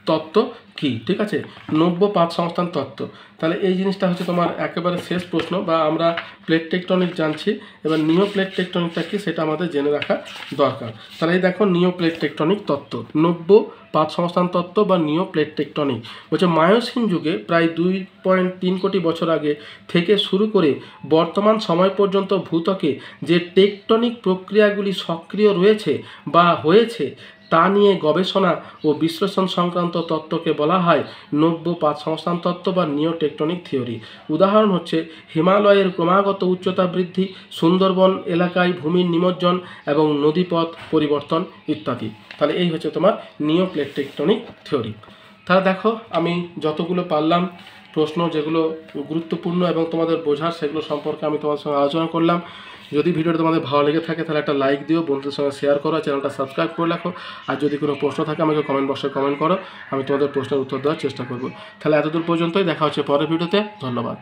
Speaker 1: তত্ত্ব কি। ঠিক আছে, নব্য পাত সংস্থান তত্ত্ব। তাহলে এই জিনিসটা হচ্ছে তোমার একেবারে শেষ প্রশ্ন, বা আমরা প্লেট টেকটনিক জানছি, এবার নিও প্লেট টেকটনিকটা কি সেটা আমাদের জেনে রাখা দরকার। তাহলে এই দেখো নিও প্লেট টেকটনিক তত্ত্ব, নব্য পাত সংস্থান তত্ত্ব বা নিও প্লেট টেকটনিক। মায়োসিন যুগে প্রায় 2.3 কোটি বছর আগে থেকে শুরু করে বর্তমান সময় পর্যন্ত ভূত্বকে যে টেকটনিক প্রক্রিয়াগুলি সক্রিয় রয়েছে বা হয়েছে তা নিয়ে গবেষণা ও বিশ্লেষণ সংক্রান্ত তত্ত্বকে বলা হয় নব্য পাত সংস্থান তত্ত্ব বা নিও টেকটনিক থিওরি। উদাহরণ হচ্ছে হিমালয়ের ক্রমাগত উচ্চতা বৃদ্ধি, সুন্দরবন এলাকায় ভূমির নিমজ্জন এবং নদীপথ পরিবর্তন ইত্যাদি। তাহলে এই হচ্ছে তোমার নিও প্লেট টেকটনিক থিওরি। তাহলে দেখো আমি যতগুলো পারলাম প্রশ্ন, যেগুলো গুরুত্বপূর্ণ এবং তোমাদের বোঝার, সেগুলো সম্পর্কে আমি তোমাদের সঙ্গে আলোচনা করলাম। যদি ভিডিওটা তোমাদের ভালো লেগে থাকে তাহলে একটা লাইক দিও, বন্ধুদের সঙ্গে শেয়ার করো, চ্যানেলটা সাবস্ক্রাইব করে রাখো। আর যদি কোনো প্রশ্ন থাকে আমাকে কমেন্ট বক্সে কমেন্ট করো, আমি তোমাদের প্রশ্নের উত্তর দেওয়ার চেষ্টা করব। তাহলে এতদূর পর্যন্তই, দেখা হচ্ছে পরের ভিডিওতে। ধন্যবাদ।